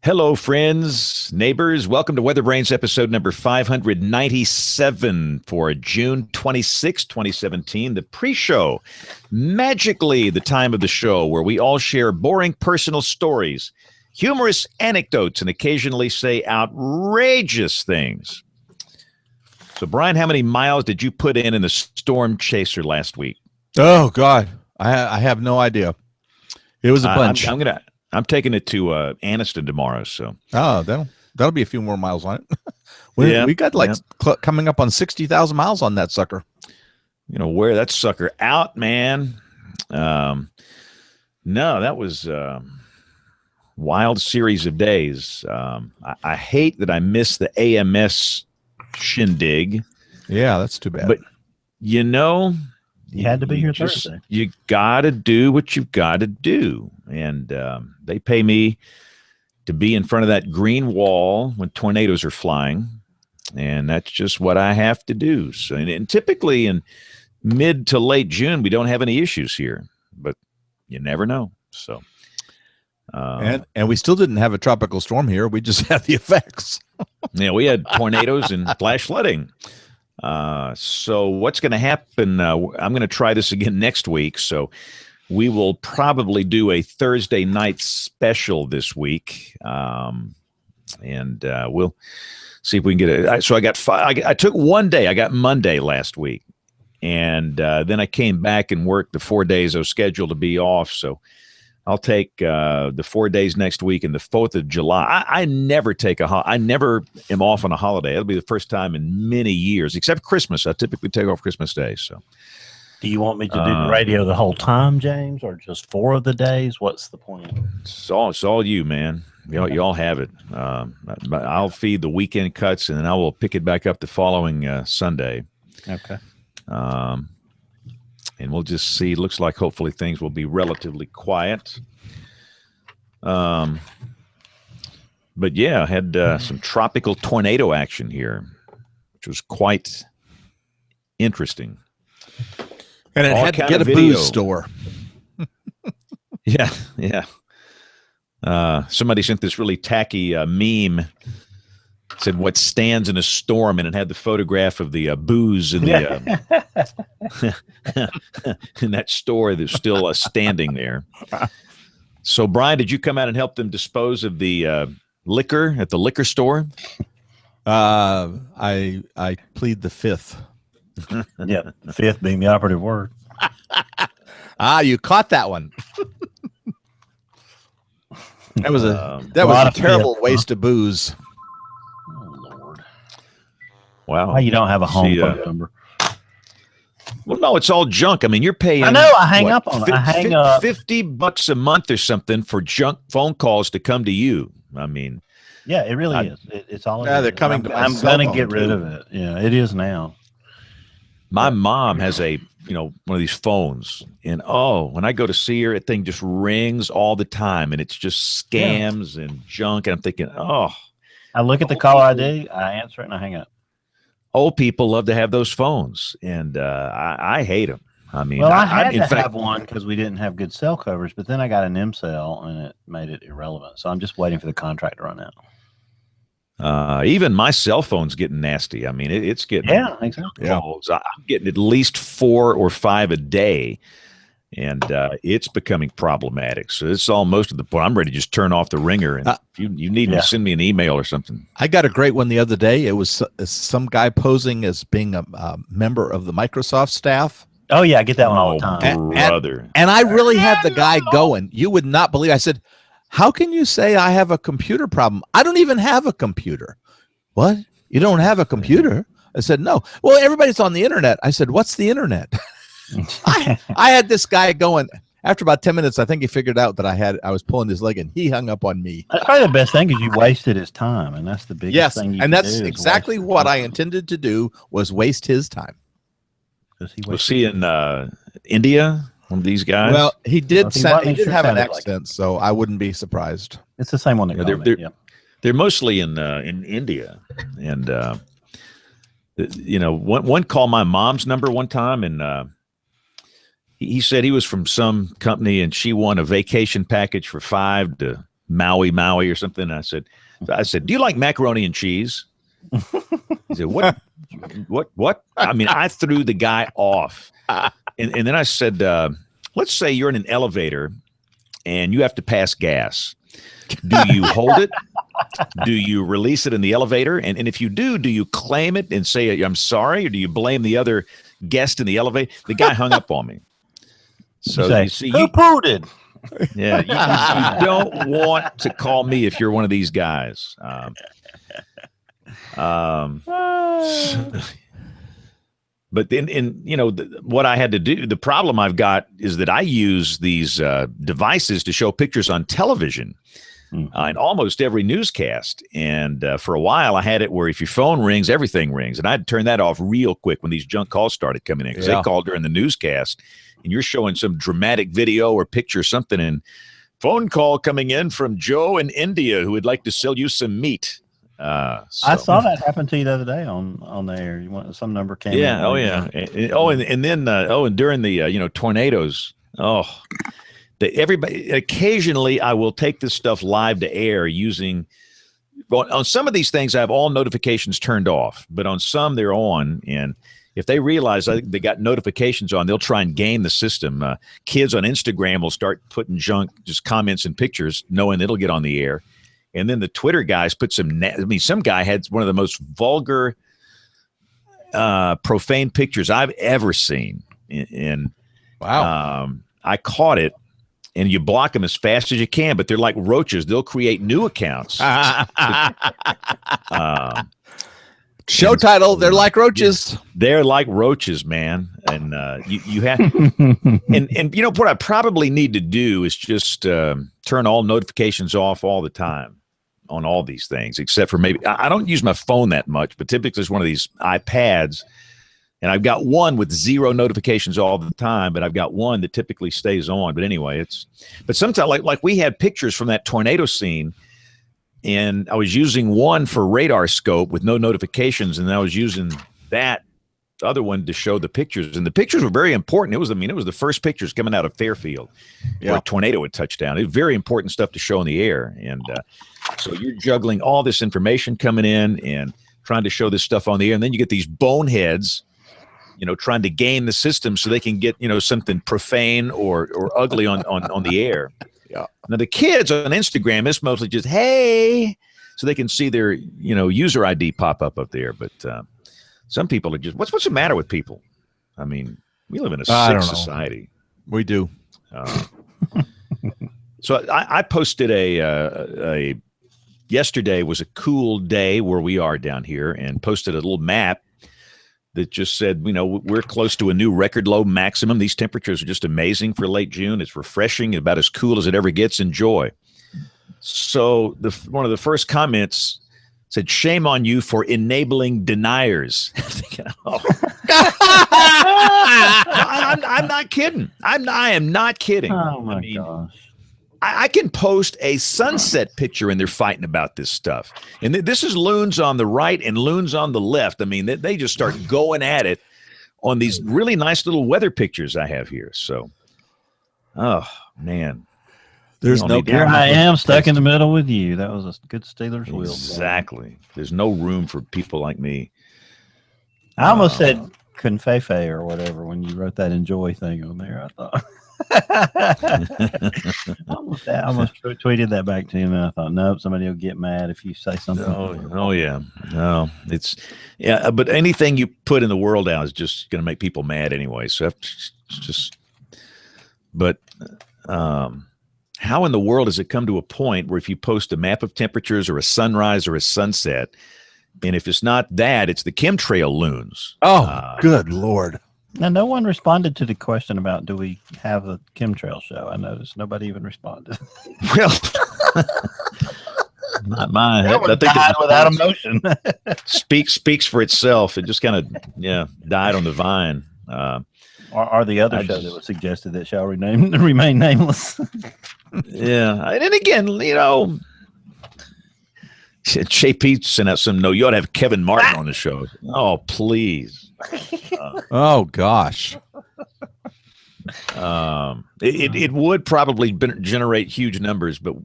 Hello, friends, neighbors. Welcome to WeatherBrains episode number 597 for June 26, 2017, the pre-show. Magically, the time of the show where we all share boring personal stories, humorous anecdotes, and occasionally say outrageous things. So, Brian, how many miles did you put in the storm chaser last week? Oh, God. I have no idea. It was a bunch. I'm taking it to Anniston tomorrow. So that'll be a few more miles on it. we got coming up on 60,000 miles on that sucker. You know, wear that sucker out, man. No, that was wild series of days. I hate that I missed the AMS shindig. Yeah, that's too bad. But you know, you had to be here Thursday. You got to do what you've got to do. And they pay me to be in front of that green wall when tornadoes are flying. And that's just what I have to do. So, and typically in mid to late June, we don't have any issues here. But you never know. So, and we still didn't have a tropical storm here. We just had the effects. Yeah, we had tornadoes and flash flooding. So what's going to happen? I'm going to try this again next week. So we will probably do a Thursday night special this week. And we'll see if we can get it. So I got I took one day. I got Monday last week. And then I came back and worked the 4 days I was scheduled to be off. So I'll take the 4 days next week and the 4th of July. I never take I never am off on a holiday. It'll be the first time in many years, except Christmas. I typically take off Christmas Day. So, do you want me to do the radio the whole time, James, or just 4 of the days? What's the point? It's all you, man. You all have it. I'll feed the weekend cuts, and then I will pick it back up the following Sunday. Okay. And we'll just see. Looks like hopefully things will be relatively quiet. But yeah, I had some tropical tornado action here, which was quite interesting. And it had to get a booze store. Yeah. Somebody sent this really tacky meme. It said what stands in a storm, and it had the photograph of the booze in the in that store that's still standing there. So, Brian, did you come out and help them dispose of the liquor at the liquor store? I plead the fifth. Yeah, the fifth being the operative word. You caught that one. That was a terrible waste of booze. Wow. Why you don't have a home phone number? Well, no, it's all junk. I mean, you're paying. I know. I hang up on it. I hang up $50 a month or something for junk phone calls to come to you. I mean, yeah, it really is. It's all. Yeah, they're coming to my I'm cell going to phone get rid too. of it. Yeah, it is now. My mom has one of these phones, and when I go to see her, that thing just rings all the time, and it's just scams and junk. And I'm thinking, I look at the call ID, I answer it, and I hang up. Old people love to have those phones, and I hate them. I mean, well, I had to have one because we didn't have good cell coverage, but then I got an M cell, and it made it irrelevant. So I'm just waiting for the contract to run out. Even my cell phone's getting nasty. I mean, it's getting calls. I'm getting at least 4 or 5 a day, and it's becoming problematic. So it's almost at the point I'm ready to just turn off the ringer. And if you need to send me an email or something. I got a great one the other day. It was some guy posing as being a member of the Microsoft staff. Oh, yeah, I get that one all the time. Brother. And I really had the guy going. You would not believe. I said, how can you say I have a computer problem? I don't even have a computer. What? You don't have a computer? I said, no. Well, everybody's on the internet. I said, what's the internet? I had this guy going. After about 10 minutes, I think he figured out that I was pulling his leg, and he hung up on me. That's probably the best thing is you wasted his time, and that's the biggest thing you and can that's do exactly what I intended to do was waste his time. Was he in India? One of these guys? Well, he did have an sounded accent, so I wouldn't be surprised. It's the same one that they're mostly in India, and one called my mom's number one time, and he said he was from some company, and she won a vacation package for 5 to Maui or something. I said, do you like macaroni and cheese? He said, what? I mean, I threw the guy off. And then I said, let's say you're in an elevator and you have to pass gas. Do you hold it? Do you release it in the elevator? And if you do you claim it and say, I'm sorry? Or do you blame the other guest in the elevator? The guy hung up on me. So you see, who pooted? Yeah, you don't want to call me if you're one of these guys. But then, what I had to do, the problem I've got is that I use these devices to show pictures on television in almost every newscast. And for a while, I had it where if your phone rings, everything rings. And I'd turn that off real quick when these junk calls started coming in, because they called during the newscast. And you're showing some dramatic video or picture, something, and phone call coming in from Joe in India who would like to sell you some meat. I saw that happen to you the other day on the air. You want some number came in. Yeah. Oh, yeah. And then during the tornadoes. Everybody. Occasionally, I will take this stuff live to air using. On some of these things, I have all notifications turned off, but on some they're on. And if they realize they got notifications on, they'll try and game the system. Kids on Instagram will start putting junk, just comments and pictures, knowing it'll get on the air. And then the Twitter guys put some guy had one of the most vulgar, profane pictures I've ever seen. And wow, I caught it. And you block them as fast as you can, but they're like roaches. They'll create new accounts. Show title: They're like roaches. They're like roaches, man. And you have, and what I probably need to do is just turn all notifications off all the time on all these things, except for maybe I don't use my phone that much, but typically it's one of these iPads, and I've got one with 0 notifications all the time, but I've got one that typically stays on. But anyway, but sometimes like we had pictures from that tornado scene. And I was using one for radar scope with no notifications, and I was using that other one to show the pictures. And the pictures were very important. It was the first pictures coming out of Fairfield where a tornado had touched down. It was very important stuff to show in the air. And so you're juggling all this information coming in and trying to show this stuff on the air. And then you get these boneheads, trying to game the system so they can get, something profane or ugly on the air. Yeah. Now the kids on Instagram is mostly just hey, so they can see their user ID pop up there. But some people are just what's the matter with people? I mean, we live in a sick society. We do. So I posted a yesterday was a cool day where we are down here, and posted a little map that just said, we're close to a new record low maximum. These temperatures are just amazing for late June. It's refreshing, about as cool as it ever gets. Enjoy. So one of the first comments said, "Shame on you for enabling deniers." I'm not kidding. I am not kidding. Oh my gosh. I can post a sunset picture and they're fighting about this stuff. And this is loons on the right and loons on the left. I mean, they just start going at it on these really nice little weather pictures I have here. So, oh, man. There's no here I am stuck in the middle with you. That was a good Steelers wheel. Exactly. There's no room for people like me. I almost said confefe or whatever when you wrote that enjoy thing on there. I thought. I almost tweeted that back to him, and I thought, nope, somebody will get mad if you say something. Oh yeah, no, but anything you put in the world now is just going to make people mad anyway. So how in the world has it come to a point where if you post a map of temperatures or a sunrise or a sunset, and if it's not that, it's the chemtrail loons? Oh, good Lord. Now, no one responded to the question about do we have a chemtrail show. I noticed nobody even responded. Well, not mine. I think died without emotion. speaks for itself. It just kind of died on the vine. Or the other show that was suggested that shall remain nameless. Yeah, and again, JP sent out some. No, you ought to have Kevin Martin on the show. Oh, please. Oh gosh. It would probably generate huge numbers, but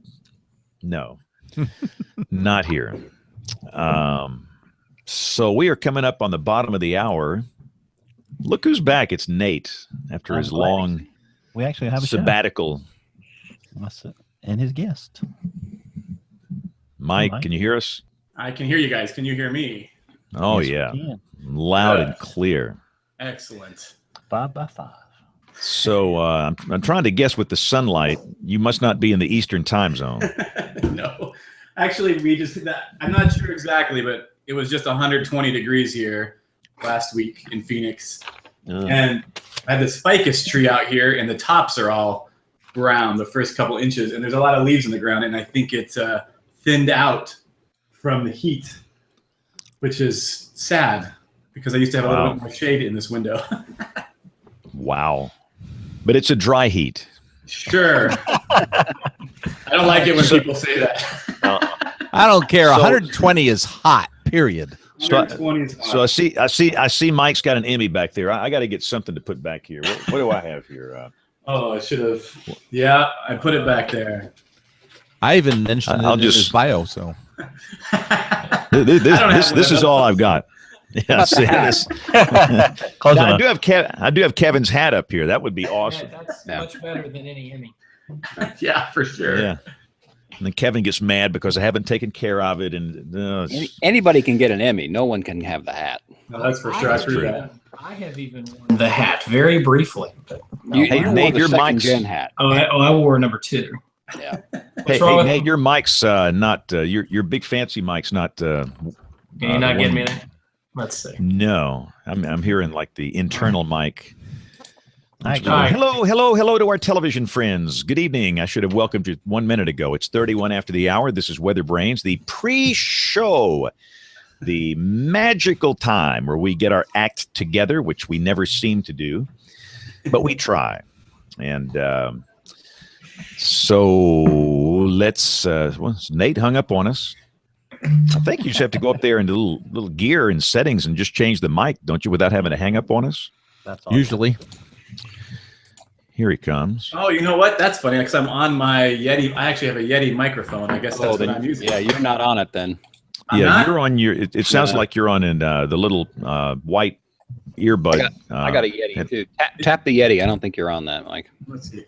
No, not here. So we are coming up on the bottom of the hour. Look who's back. It's Nate after his long We actually have a sabbatical. show. And his guest. Mike, can you hear us? I can hear you guys. Can you hear me? Oh, Yes, we yeah. can. Loud and clear. Excellent. 5 by 5. So I'm trying to guess with the sunlight. You must not be in the Eastern time zone. No. Actually, I'm not sure exactly, but it was just 120 degrees here last week in Phoenix. And I had this ficus tree out here, and the tops are all brown the first couple inches, and there's a lot of leaves in the ground, and I think it's thinned out from the heat, which is sad because I used to have a little bit more shade in this window. Wow. But it's a dry heat. Sure. I don't like it when people say that. I don't care. 120 is hot. Period. 120 is hot. So I see Mike's got an Emmy back there. I got to get something to put back here. What do I have here? Oh, I should have. Yeah, I put it back there. I even mentioned it in his bio. So this is all I've got. Yeah, see, I do have Kevin's hat up here. That would be awesome. Yeah, that's much better than any Emmy. Yeah, for sure. Yeah. And then Kevin gets mad because I haven't taken care of it. And anybody can get an Emmy. No one can have the hat. No, that's for sure. I have even worn the hat very briefly. But You, Hey, you wore Nate, the your second mic's- gen hat. I wore number 2. Yeah. hey, wrong with- Nate, your mic's not your big fancy mic's not. Can you not get me there? Let's see. No, I'm hearing like the internal mic. Hi, Hello to our television friends. Good evening. I should have welcomed you 1 minute ago. It's 31 after the hour. This is WeatherBrains, the pre-show, the magical time where we get our act together, which we never seem to do, but we try. And so let's. Nate hung up on us. I think you just have to go up there into little gear and settings and just change the mic, don't you, without having to hang up on us? That's awesome. usually. Here he comes. Oh, you know what? That's funny because I'm on my Yeti. I actually have a Yeti microphone. I guess that's what I'm using. Yeah, you're not on it then. You're on your. It sounds like you're on in the little white earbud. I got a Yeti too. Tap the Yeti. I don't think you're on that, Mike. Let's see.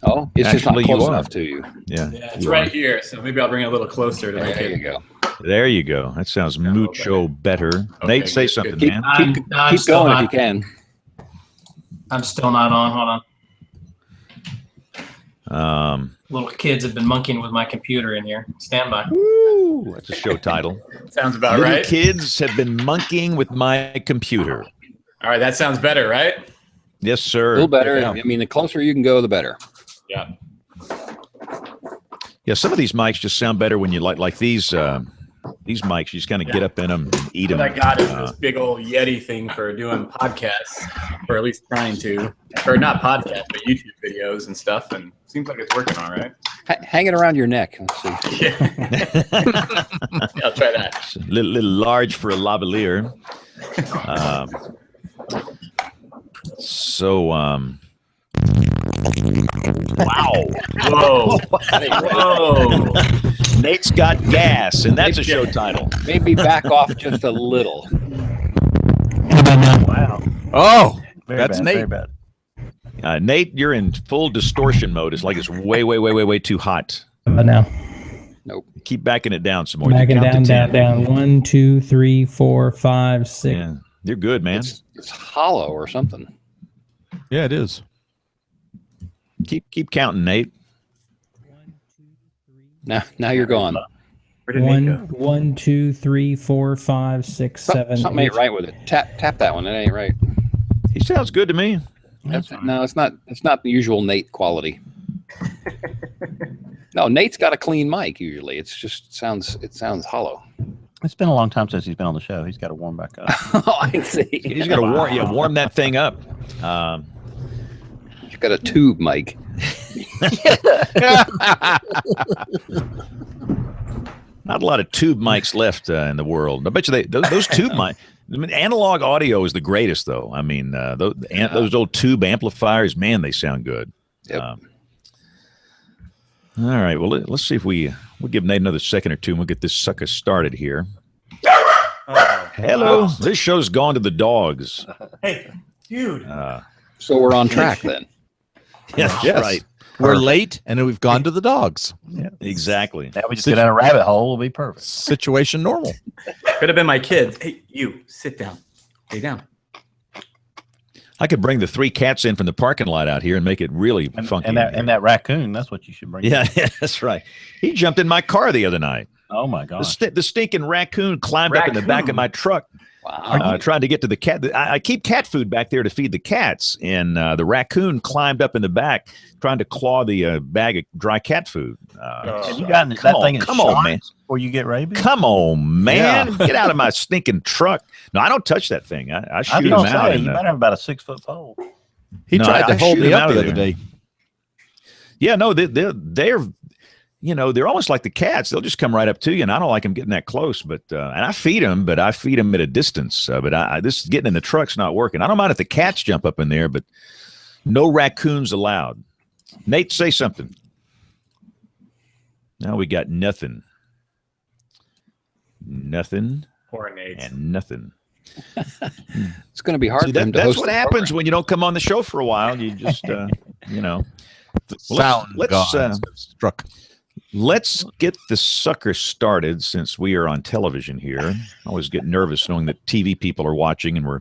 Oh, it's just not Actually, close you are. enough to you. Yeah, It's right here, so maybe I'll bring it a little closer to make There it. you go. there you go. That sounds mucho better. Okay, Nate, say good, something, good. man. I'm Keep still going if not, you can. I'm still not on. Hold on. Um, Little kids have been monkeying with my computer in here. Stand by. woo, that's a show title. Sounds about Little right. kids have been monkeying with my computer. All right, that sounds better, right? Yes, sir. A little better. Yeah. I mean, the closer you can go, the better. Yeah. Yeah, some of these mics just sound better when you like these mics. You just kind of get up in them and eat them. What I got is this big old Yeti thing for doing podcasts, or at least trying to, or not podcasts, but YouTube videos and stuff. And seems like it's working all right. Hang it around your neck. Let's see. Yeah. I'll try that. little large for a lavalier. Wow. Whoa. Whoa. Nate's got gas, and that's a show title. Maybe back off just a little. Wow. Oh, Very that's bad, Nate. Very bad. Nate, you're in full distortion mode. It's like it's way too hot. But now, Keep backing it down some more. backing Count to down, 10. down. 1, 2, 3, 4, 5, 6. Yeah, you're good, man. It's hollow or something. Yeah, it is. Keep counting, Nate. Now you're gone. Where did Nate go? 1, 2, 3, 4, 5, 6, 7. Something ain't right with it. Tap that one. It ain't right. He sounds good to me. No, it's not. It's not the usual Nate quality. No, Nate's got a clean mic usually. It's just it sounds hollow. It's been a long time since he's been on the show. He's got to warm back up. Oh, I see. He's got to warm that thing up. He's got a tube mic. Not a lot of tube mics left in the world. I bet you those tube mics. I mean, analog audio is the greatest, though. I mean, those old tube amplifiers, man, they sound good. Yep. All right. Well, let's see if we'll give Nate another second or two, and we'll get this sucker started here. Hello. Wow. This show's gone to the dogs. Hey, dude. So we're on track then. Yeah, Yes. right. We're late, and then we've gone to the dogs. Exactly. Now we just get down a rabbit hole. Will be perfect. Situation normal. Could have been my kids. Hey, you, sit down. Lay down. I could bring the 3 cats in from the parking lot out here and make it really funky. And that raccoon. That's what you should bring. Yeah, that's right. He jumped in my car the other night. Oh my gosh. The stinking raccoon climbed up in the back of my truck. Wow. Trying to get to the cat. I keep cat food back there to feed the cats, and the raccoon climbed up in the back trying to claw the bag of dry cat food. Have you gotten that thing? Come on, man. Before you get rabies? Come on, man. Yeah. Get out of my stinking truck. No, I don't touch that thing. I I shoot was him gonna out. say, and, you better have about a 6-foot pole. He No, tried I to hold shoot me him up out the of other there. day. yeah, no, they're they're almost like the cats. They'll just come right up to you, and I don't like them getting that close. But and I feed them, but I feed them at a distance. But this getting in the truck's not working. I don't mind if the cats jump up in there, but no raccoons allowed. Nate, say something. Now we got nothing, Poor Nate. and nothing. It's going to be hard See, for him to that's host what the happens program. when you don't come on the show for a while. You just, The Well, sound let's, gods struck. Let's get the sucker started since we are on television here. I always get nervous knowing that TV people are watching and we're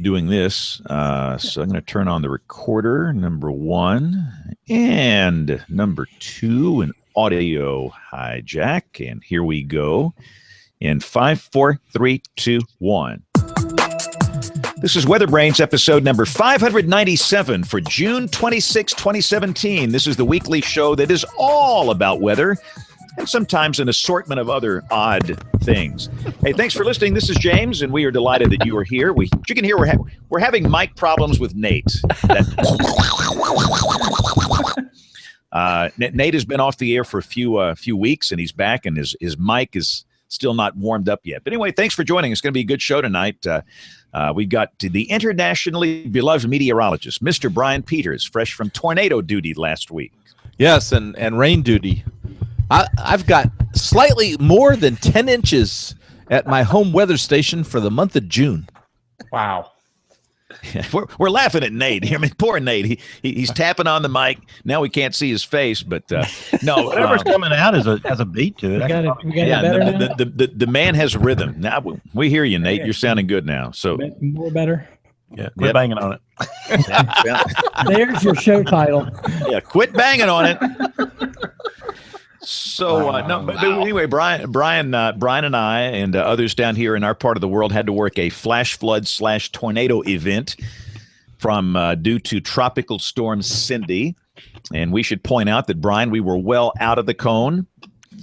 doing this. So I'm going to turn on the recorder, number 1, and number 2, an audio hijack. And here we go. In 5, 4, 3, 2, 1. This is WeatherBrains episode number 597 for June 26, 2017. This is the weekly show that is all about weather and sometimes an assortment of other odd things. Hey, thanks for listening. This is James, and we are delighted that you are here. You can hear we're having mic problems with Nate. Nate has been off the air for a few weeks, and he's back, and his mic is still not warmed up yet. But anyway, thanks for joining. It's going to be a good show tonight. We got the internationally beloved meteorologist, Mr. Brian Peters, fresh from tornado duty last week. Yes, and rain duty. I've got slightly more than 10 inches at my home weather station for the month of June. Wow. We're laughing at Nate. I mean, poor Nate. He's tapping on the mic. Now we can't see his face, but no. Whatever's coming out has a beat to it. We got it. We got Yeah, it better now. the man has rhythm. Now we hear you, Nate. You're sounding good now. So More better. Yeah, quit banging on it. There's your show title. yeah, quit banging on it. So but anyway, Brian and I and others down here in our part of the world had to work a flash flood / tornado event from due to Tropical Storm Cindy, and we should point out that Brian, we were well out of the cone.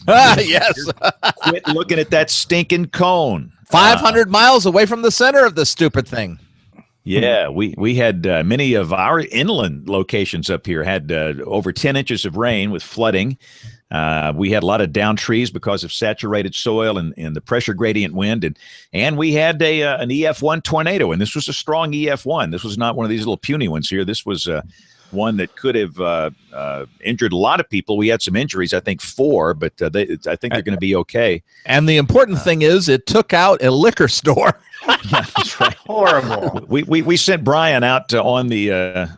Yes. Quit looking at that stinking cone. 500 miles away from the center of the stupid thing. Yeah, we had many of our inland locations up here had over 10 inches of rain with flooding. We had a lot of down trees because of saturated soil and the pressure gradient wind. And we had an EF1 tornado, and this was a strong EF1. This was not one of these little puny ones here. This was one that could have injured a lot of people. We had some injuries, I think 4, but I think they're going to be okay. And the important thing is it took out a liquor store. That's right. Horrible. We sent Brian out on the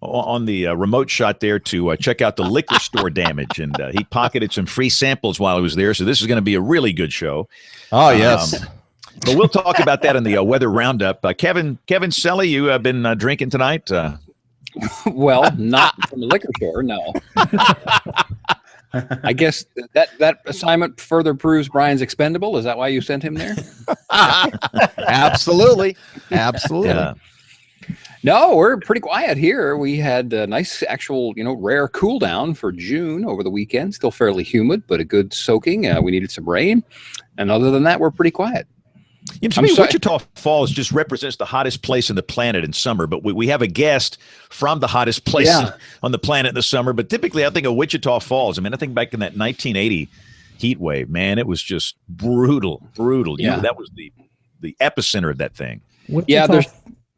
remote shot there to check out the liquor store damage, and he pocketed some free samples while he was there. So this is going to be a really good show. Oh, yes. But we'll talk about that in the weather roundup. Kevin Selly, you have been drinking tonight. Well, not from the liquor store, no. I guess that assignment further proves Brian's expendable. Is that why you sent him there? Absolutely. Absolutely. Yeah. No, we're pretty quiet here. We had a nice actual, rare cool down for June over the weekend. Still fairly humid, but a good soaking. We needed some rain. And other than that, we're pretty quiet. To me, Wichita Falls just represents the hottest place in the planet in summer, but we have a guest from the hottest place on the planet in the summer. But typically, I think of Wichita Falls. I mean, I think back in that 1980 heat wave, man, it was just brutal. Yeah. That was the epicenter of that thing. Yeah, there's.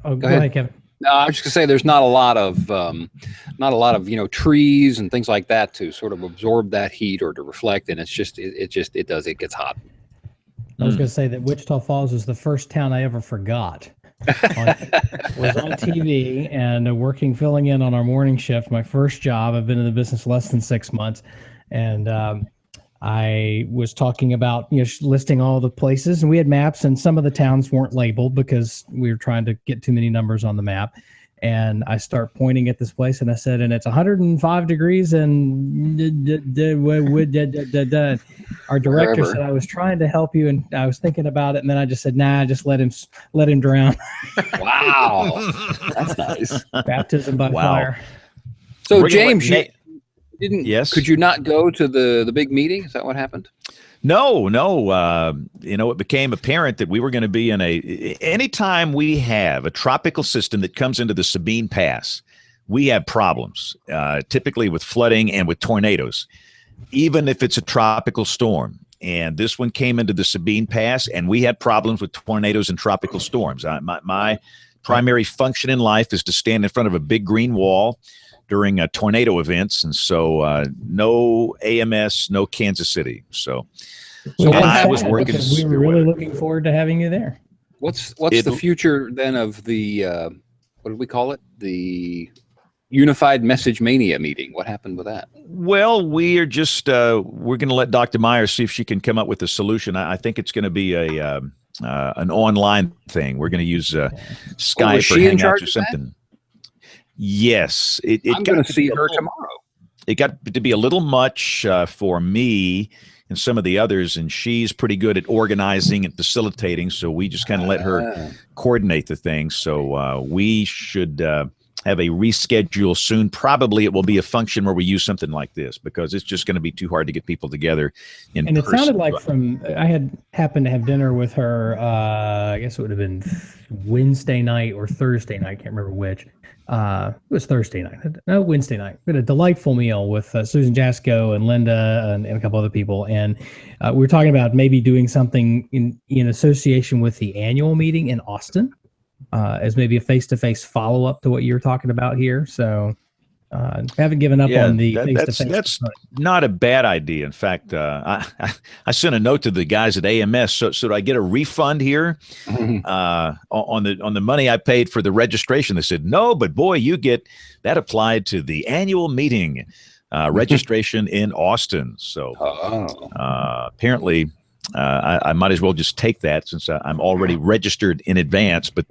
Oh, go ahead, Kevin. No, I was just gonna say there's not a lot of trees and things like that to sort of absorb that heat or to reflect, and it gets hot. I was going to say that Wichita Falls was the first town I ever forgot. Was on TV and filling in on our morning shift. My first job. I've been in the business less than 6 months, and I was talking about listing all the places, and we had maps, and some of the towns weren't labeled because we were trying to get too many numbers on the map. And I start pointing at this place, and I said, and it's 105 degrees, and our director said, I was trying to help you, and I was thinking about it, and then I just said, nah, just let him drown. Wow, that's nice. Baptism by fire. So James, you didn't? Yes. Could you not go to the big meeting? Is that what happened? No. It became apparent that we were going to be anytime we have a tropical system that comes into the Sabine Pass, we have problems, typically with flooding and with tornadoes, even if it's a tropical storm. And this one came into the Sabine Pass, and we had problems with tornadoes and tropical storms. My primary function in life is to stand in front of a big green wall during tornado events, and so no AMS, no Kansas City. So I was working. We were really looking forward to having you there. What's the future then of the what did we call it? The Unified Message Mania meeting. What happened with that? Well, we are just we're going to let Dr. Myers see if she can come up with a solution. I think it's going to be an online thing. We're going to use Skype or Hangouts or something. Yes, I'm going to see her tomorrow. It got to be a little much for me and some of the others, and she's pretty good at organizing and facilitating, so we just kind of let her coordinate the thing. So we should have a reschedule soon. Probably it will be a function where we use something like this because it's just going to be too hard to get people together in person. And it sounded like I had happened to have dinner with her, I guess it would have been Wednesday night or Thursday night. I can't remember which. It was Thursday night. No, Wednesday night. We had a delightful meal with Susan Jasko and Linda and a couple other people. And we were talking about maybe doing something in association with the annual meeting in Austin as maybe a face-to-face follow-up to what you're talking about here. So haven't given up on the face-to-face. That's not a bad idea. In fact, I sent a note to the guys at AMS. So I get a refund here on the money I paid for the registration? They said no, but boy, you get that applied to the annual meeting registration in Austin. So apparently. I might as well just take that since I'm already registered in advance. But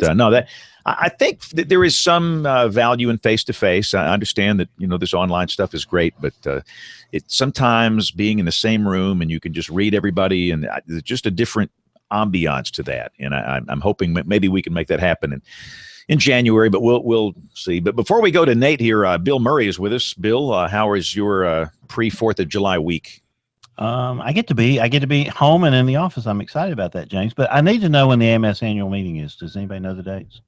I think that there is some value in face-to-face. I understand that this online stuff is great, but it's sometimes being in the same room and you can just read everybody, and there's just a different ambiance to that. And I'm hoping maybe we can make that happen in January, but we'll see. But before we go to Nate here, Bill Murray is with us. Bill, how is your pre-4th of July week? I get to be home and in the office. I'm excited about that, James. But I need to know when the AMS annual meeting is. Does anybody know the dates?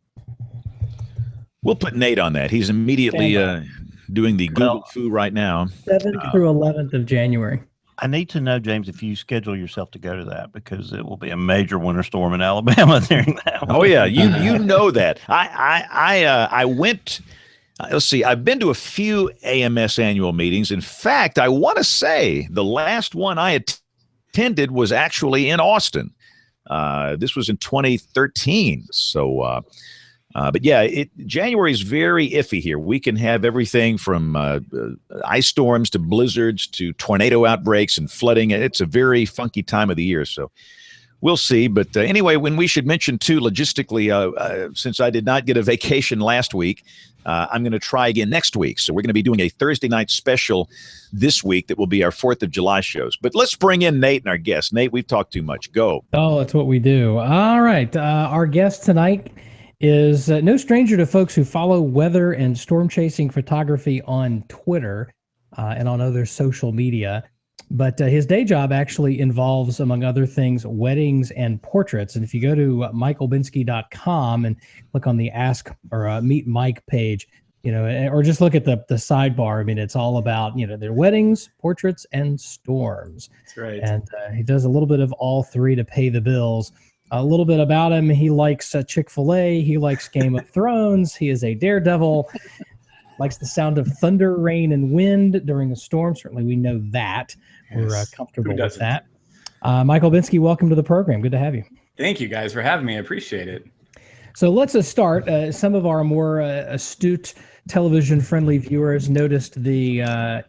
We'll put Nate on that. He's immediately doing the Google foo right now. 7th through 11th of January. I need to know, James, if you schedule yourself to go to that, because it will be a major winter storm in Alabama during that one. Oh yeah, you know that. I went. Let's see, I've been to a few AMS annual meetings. In fact, I want to say the last one I attended was actually in Austin. This was in 2013. So, but yeah, January is very iffy here. We can have everything from ice storms to blizzards to tornado outbreaks and flooding. It's a very funky time of the year. So we'll see. But anyway, when we should mention too, logistically, since I did not get a vacation last week, I'm going to try again next week. So we're going to be doing a Thursday night special this week that will be our 4th of July shows. But let's bring in Nate and our guest. Nate, we've talked too much. Go. Oh, that's what we do. All right. Our guest tonight is no stranger to folks who follow weather and storm chasing photography on Twitter and on other social media. But his day job actually involves, among other things, weddings and portraits. And if you go to michaelbinsky.com and click on the Ask or Meet Mike page, or just look at the sidebar. I mean, it's all about, their weddings, portraits, and storms. That's right. And he does a little bit of all three to pay the bills. A little bit about him. He likes Chick-fil-A. He likes Game of Thrones. He is a daredevil. Likes the sound of thunder, rain, and wind during a storm. Certainly, we know that. We're comfortable with that. Michael Binsky, welcome to the program. Good to have you. Thank you guys for having me. I appreciate it. So let's start. Some of our more astute television-friendly viewers noticed the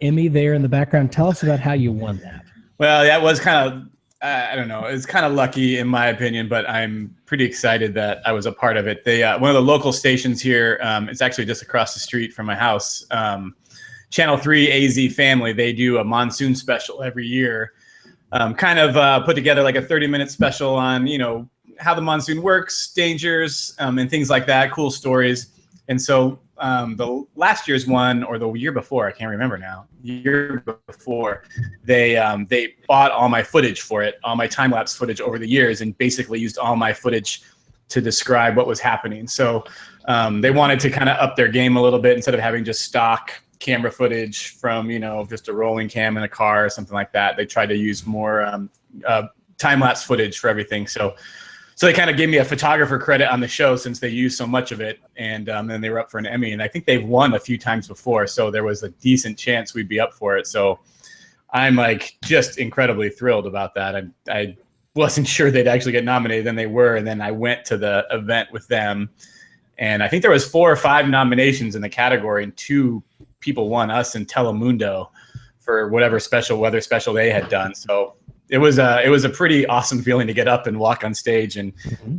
Emmy there in the background. Tell us about how you won that. Well, that was kind of, I don't know, it's kind of lucky in my opinion, but I'm pretty excited that I was a part of it. They, one of the local stations here, it's actually just across the street from my house, Channel 3 AZ Family, they do a monsoon special every year. Kind of put together like a 30-minute special on, you know, how the monsoon works, dangers, and things like that, cool stories. And so the last year's one, or the year before, I can't remember now, year before, they bought all my footage for it, all my time-lapse footage over the years, and basically used all my footage to describe what was happening. So they wanted to kind of up their game a little bit instead of having just stock camera footage from, you know, just a rolling cam in a car or something like that. They tried to use more time-lapse footage for everything. So they kind of gave me a photographer credit on the show since they used so much of it. And then they were up for an Emmy. And I think they've won a few times before. So there was a decent chance we'd be up for it. So I'm like just incredibly thrilled about that. I wasn't sure they'd actually get nominated. Then they were. And then I went to the event with them. And I think there was 4 or 5 nominations in the category. And 2 people won, us and Telemundo, for whatever special weather special they had done. So it was a pretty awesome feeling to get up and walk on stage, and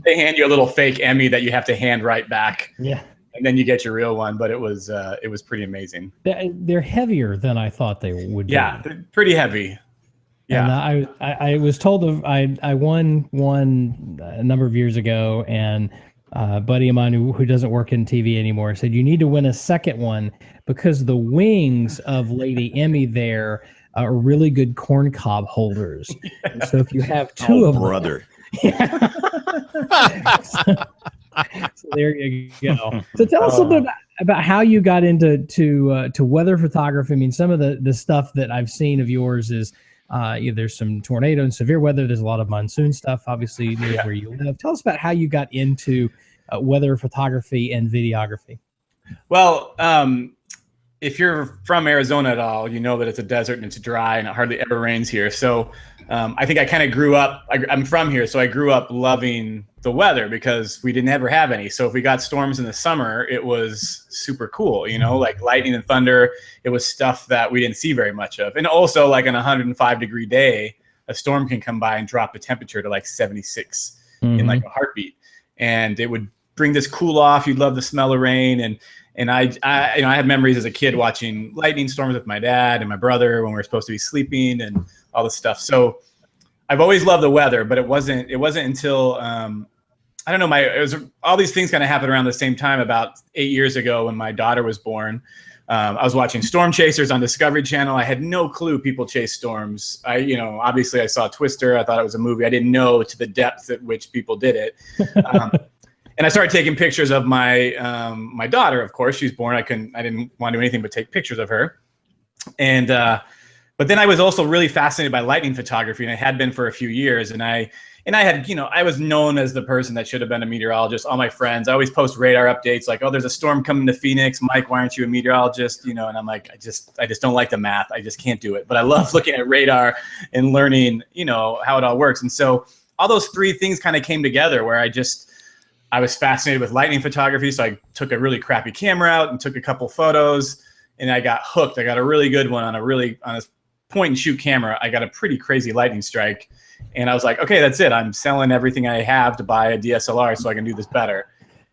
they hand you a little fake Emmy that you have to hand right back. Yeah. And then you get your real one, but it was pretty amazing. They're heavier than I thought they would be. Yeah, they're pretty heavy. Yeah. And I was told I won one a number of years ago, and a buddy of mine who doesn't work in TV anymore said, you need to win a second one because the wings of Lady Emmy there are really good corn cob holders. Yeah. So if you have 2 of them. Brother. Yeah. So there you go. So tell us a little bit about how you got into weather photography. I mean, some of the stuff that I've seen of yours is there's some tornado and severe weather. There's a lot of monsoon stuff, obviously, near where you live. Tell us about how you got into weather photography and videography. Well, if you're from Arizona at all, you know that it's a desert and it's dry and it hardly ever rains here. So I think I kind of grew up, I'm from here, so I grew up loving the weather because we didn't ever have any. So if we got storms in the summer, it was super cool, you know, like lightning and thunder. It was stuff that we didn't see very much of. And also like on a 105-degree day, a storm can come by and drop the temperature to like 76 in like a heartbeat. And it would bring this cool off. You'd love the smell of rain. And I had memories as a kid watching lightning storms with my dad and my brother when we were supposed to be sleeping and all this stuff. So I've always loved the weather, but it wasn't until I don't know, it was all these things kind of happened around the same time about 8 years ago when my daughter was born. I was watching Storm Chasers on Discovery Channel. I had no clue people chase storms. Obviously I saw Twister. I thought it was a movie. I didn't know to the depth at which people did it. And I started taking pictures of my my daughter. Of course, she's born. I didn't want to do anything but take pictures of her. And but then I was also really fascinated by lightning photography, and I had been for a few years. And I had, I was known as the person that should have been a meteorologist. All my friends, I always post radar updates like, oh, there's a storm coming to Phoenix. Mike, why aren't you a meteorologist? And I'm like, I just don't like the math. I just can't do it. But I love looking at radar and learning, how it all works. And so all those 3 things kind of came together where I was fascinated with lightning photography. So I took a really crappy camera out and took a couple photos, and I got hooked. I got a really good one on a point and shoot camera. I got a pretty crazy lightning strike. And I was like, okay, that's it. I'm selling everything I have to buy a DSLR so I can do this better.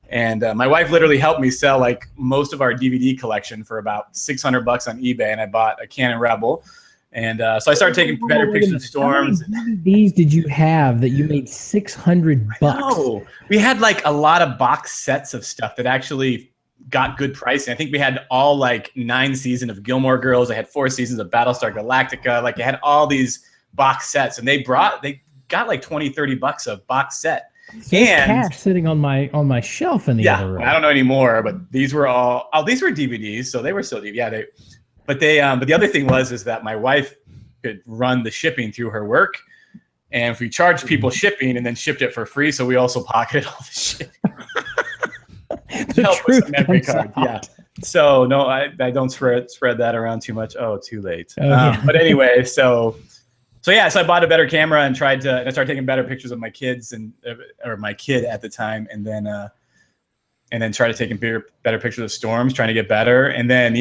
And my wife literally helped me sell like most of our DVD collection for about $600 on eBay. And I bought a Canon Rebel. And so I started taking better pictures of storms. How many DVDs did you have that you made $600? No, we had like a lot of box sets of stuff that actually got good pricing. I think we had all like 9 seasons of Gilmore Girls. I had 4 seasons of Battlestar Galactica. Like I had all these box sets, and they got like $20-$30 a box set. So and cash sitting on my shelf in the other room. I don't know anymore, but these were these were DVDs, so they were still DVDs. Yeah, but the other thing is that my wife could run the shipping through her work, and if we charged people shipping and then shipped it for free, so we also pocketed all the shipping. The Help with truth some memory comes card. out. Yeah. So no, I don't spread that around too much. Oh, too late. Oh, yeah. But anyway, so I bought a better camera and I started taking better pictures of my kids or my kid at the time, and then tried to take better pictures of storms, trying to get better. And then,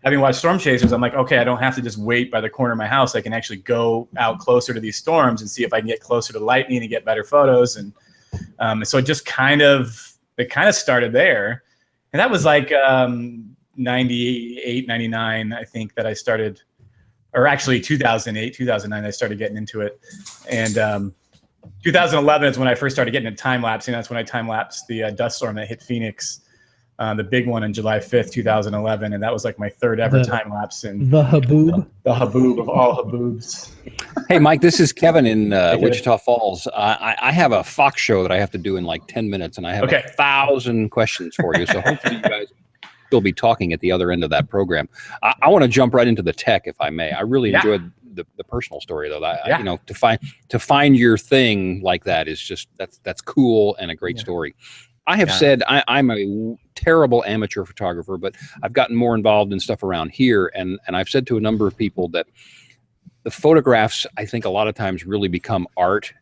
having watched Storm Chasers, I'm like, okay, I don't have to just wait by the corner of my house. I can actually go out closer to these storms and see if I can get closer to lightning and get better photos. And so it just kind of started there. And that was like 98, 99, I think, that I started, or actually 2008, 2009, I started getting into it. And 2011 is when I first started getting into time-lapsing. That's when I time-lapsed the dust storm that hit Phoenix, the big one on July 5th, 2011. And that was like my third ever time-lapse. And The haboob. The haboob of all haboobs. Hey, Mike, this is Kevin in Wichita Falls. I have a Fox show that I have to do in like 10 minutes, and I have 1,000 questions for you. So hopefully you guys will be talking at the other end of that program. I want to jump right into the tech, if I may. I really enjoyed the personal story, though. To find your thing like that is just that's cool and a great story. I have said I'm a terrible amateur photographer, but I've gotten more involved in stuff around here, and I've said to a number of people that the photographs, I think, a lot of times really become art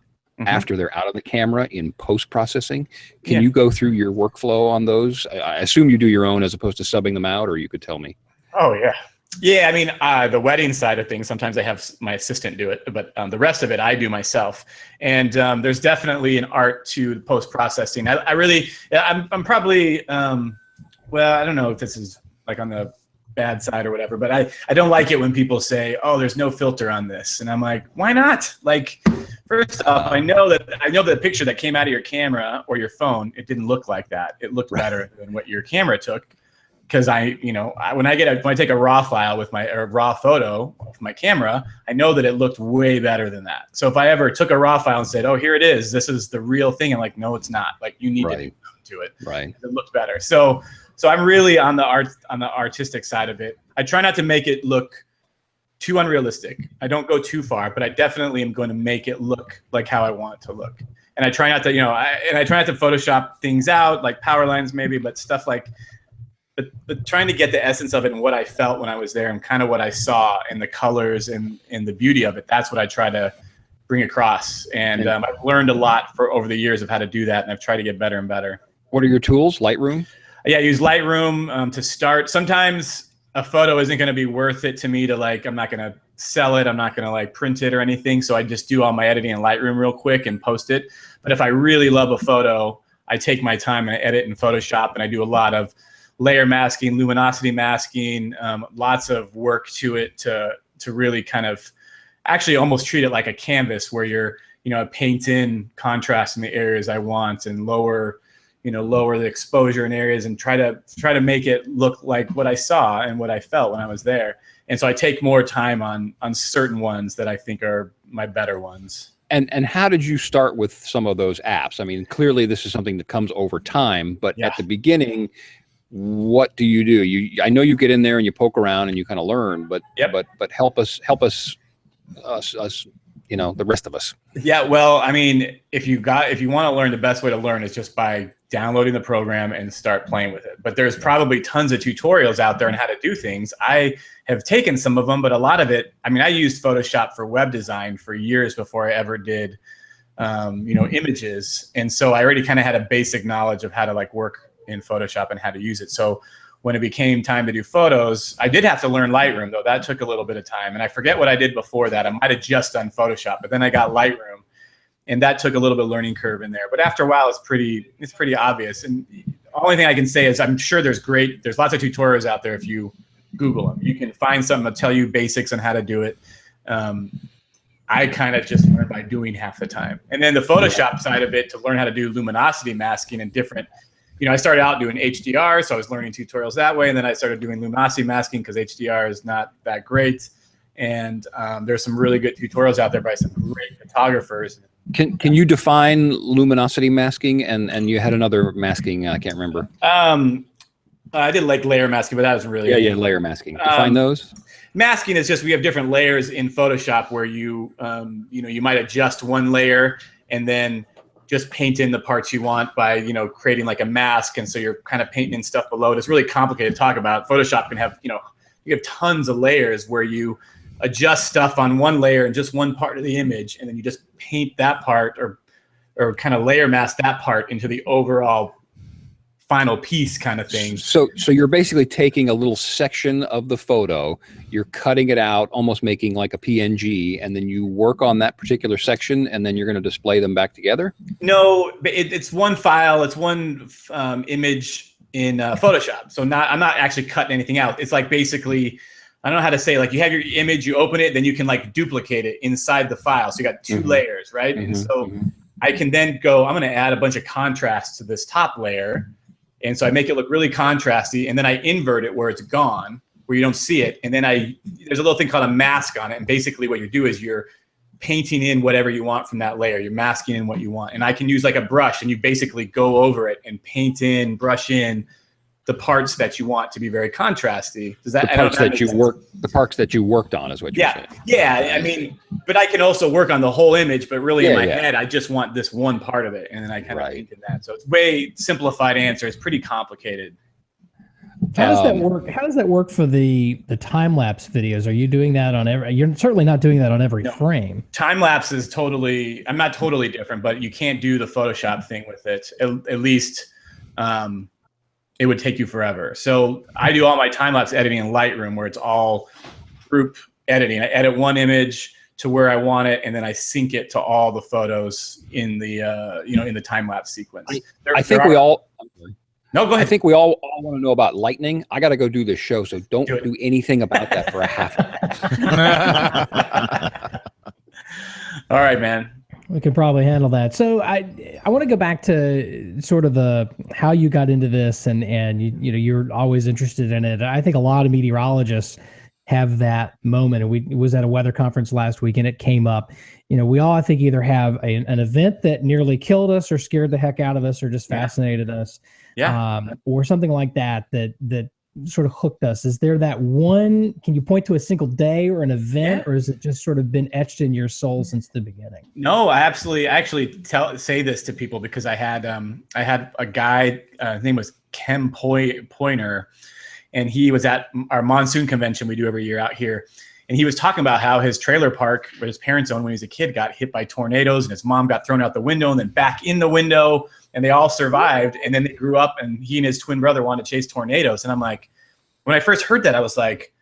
after they're out of the camera in post-processing. Can you go through your workflow on those? I assume you do your own as opposed to subbing them out, or you could tell me. Oh, yeah. Yeah, I mean, the wedding side of things, sometimes I have my assistant do it, but the rest of it I do myself. And there's definitely an art to post-processing. I'm probably, well, I don't know if this is like on the bad side or whatever, but I don't like it when people say, oh, there's no filter on this. And I'm like, why not? Like, first off, I know that the picture that came out of your camera or your phone, it didn't look like that. It looked better than what your camera took. Because when I take a raw file with a raw photo of my camera, I know that it looked way better than that. So if I ever took a raw file and said, oh, here it is, this is the real thing, I'm like, no, it's not. Like, you need to do something to it. Right. It looked better. So I'm really on the artistic side of it. I try not to make it look too unrealistic. I don't go too far, but I definitely am going to make it look like how I want it to look. And I try not to, I try not to Photoshop things out, like power lines maybe, but stuff like, but trying to get the essence of it and what I felt when I was there and kind of what I saw and the colors and the beauty of it. That's what I try to bring across. And I've learned a lot over the years of how to do that. And I've tried to get better and better. What are your tools? Lightroom? Yeah, I use Lightroom to start. Sometimes a photo isn't going to be worth it to me to I'm not going to sell it. I'm not going to print it or anything. So I just do all my editing in Lightroom real quick and post it. But if I really love a photo, I take my time and I edit in Photoshop, and I do a lot of layer masking, luminosity masking, lots of work to it to really kind of actually almost treat it like a canvas where you're, paint in contrast in the areas I want and lower the exposure in areas and try to make it look like what I saw and what I felt when I was there. And so I take more time on certain ones that I think are my better ones. And how did you start with some of those apps? I mean, clearly this is something that comes over time, but at the beginning, what do you do? I know you get in there and you poke around and you kind of learn, but help us, the rest of us. Yeah, well, I mean, if you want to learn, the best way to learn is just by downloading the program and start playing with it. But there's probably tons of tutorials out there on how to do things. I have taken some of them, but a lot of it, I mean, I used Photoshop for web design for years before I ever did, images. And so I already kind of had a basic knowledge of how to work in Photoshop and how to use it. So when it became time to do photos, I did have to learn Lightroom, though. That took a little bit of time. And I forget what I did before that. I might have just done Photoshop, but then I got Lightroom, and that took a little bit of learning curve in there. But after a while, it's pretty obvious. And the only thing I can say is I'm sure there's lots of tutorials out there if you Google them. You can find something that'll tell you basics on how to do it. I kind of just learned by doing half the time. And then the Photoshop side of it, to learn how to do luminosity masking and different, I started out doing HDR, so I was learning tutorials that way. And then I started doing luminosity masking because HDR is not that great. And there's some really good tutorials out there by some great photographers. Can you define luminosity masking? And you had another masking, I can't remember. I did like layer masking, but that was really Yeah, layer masking. Define those. Masking is just we have different layers in Photoshop where you you might adjust one layer and then just paint in the parts you want by creating like a mask, and so you're kind of painting in stuff below it. It's really complicated to talk about. Photoshop can have you have tons of layers where you adjust stuff on one layer and just one part of the image, and then you just paint that part or kind of layer mask that part into the overall final piece kind of thing. So you're basically taking a little section of the photo, you're cutting it out, almost making like a PNG, and then you work on that particular section, and then you're going to display them back together? No, it's one file, it's one image in Photoshop. So I'm not actually cutting anything out. It's like basically, I don't know how to say, like you have your image, you open it, then you can like duplicate it inside the file. So you got two layers, right? And so I can then go, I'm going to add a bunch of contrast to this top layer. And so I make it look really contrasty, and then I invert it where it's gone, where you don't see it. And then there's a little thing called a mask on it. And basically what you do is you're painting in whatever you want from that layer. You're masking in what you want. And I can use like a brush, and you basically go over it and paint in, brush in the parts that you want to be very contrasty. Does that, the parts that you worked on is what you're saying? Yeah. I mean, but I can also work on the whole image, but really in my head, I just want this one part of it. And then I kind of painted that. So it's way simplified answer. It's pretty complicated. How does that work? How does that work for the time lapse videos? Are you doing that on every? You're certainly not doing that on every frame. Time lapse is totally. I'm not totally different, but you can't do the Photoshop thing with it. At least, it would take you forever. So I do all my time lapse editing in Lightroom, where it's all group editing. I edit one image to where I want it, and then I sync it to all the photos in the in the time lapse sequence. I think we all. No, go ahead. I think we all want to know about lightning. I got to go do this show, so don't do anything about that for a half hour. All right, man. We could probably handle that. So I want to go back to sort of how you got into this, and you're always interested in it. I think a lot of meteorologists have that moment. And we was at a weather conference last week, and it came up. We all, I think, either have an event that nearly killed us or scared the heck out of us or just fascinated us. Or something like that sort of hooked us. Is there that one? Can you point to a single day or an event, or has it just sort of been etched in your soul since the beginning? No, I actually say this to people because I had a guy. His name was Kem Pointer, and he was at our monsoon convention we do every year out here. And he was talking about how his trailer park, where his parents owned when he was a kid, got hit by tornadoes, and his mom got thrown out the window and then back in the window, and they all survived. And then they grew up, and he and his twin brother wanted to chase tornadoes. And I'm like, when I first heard that, I was like,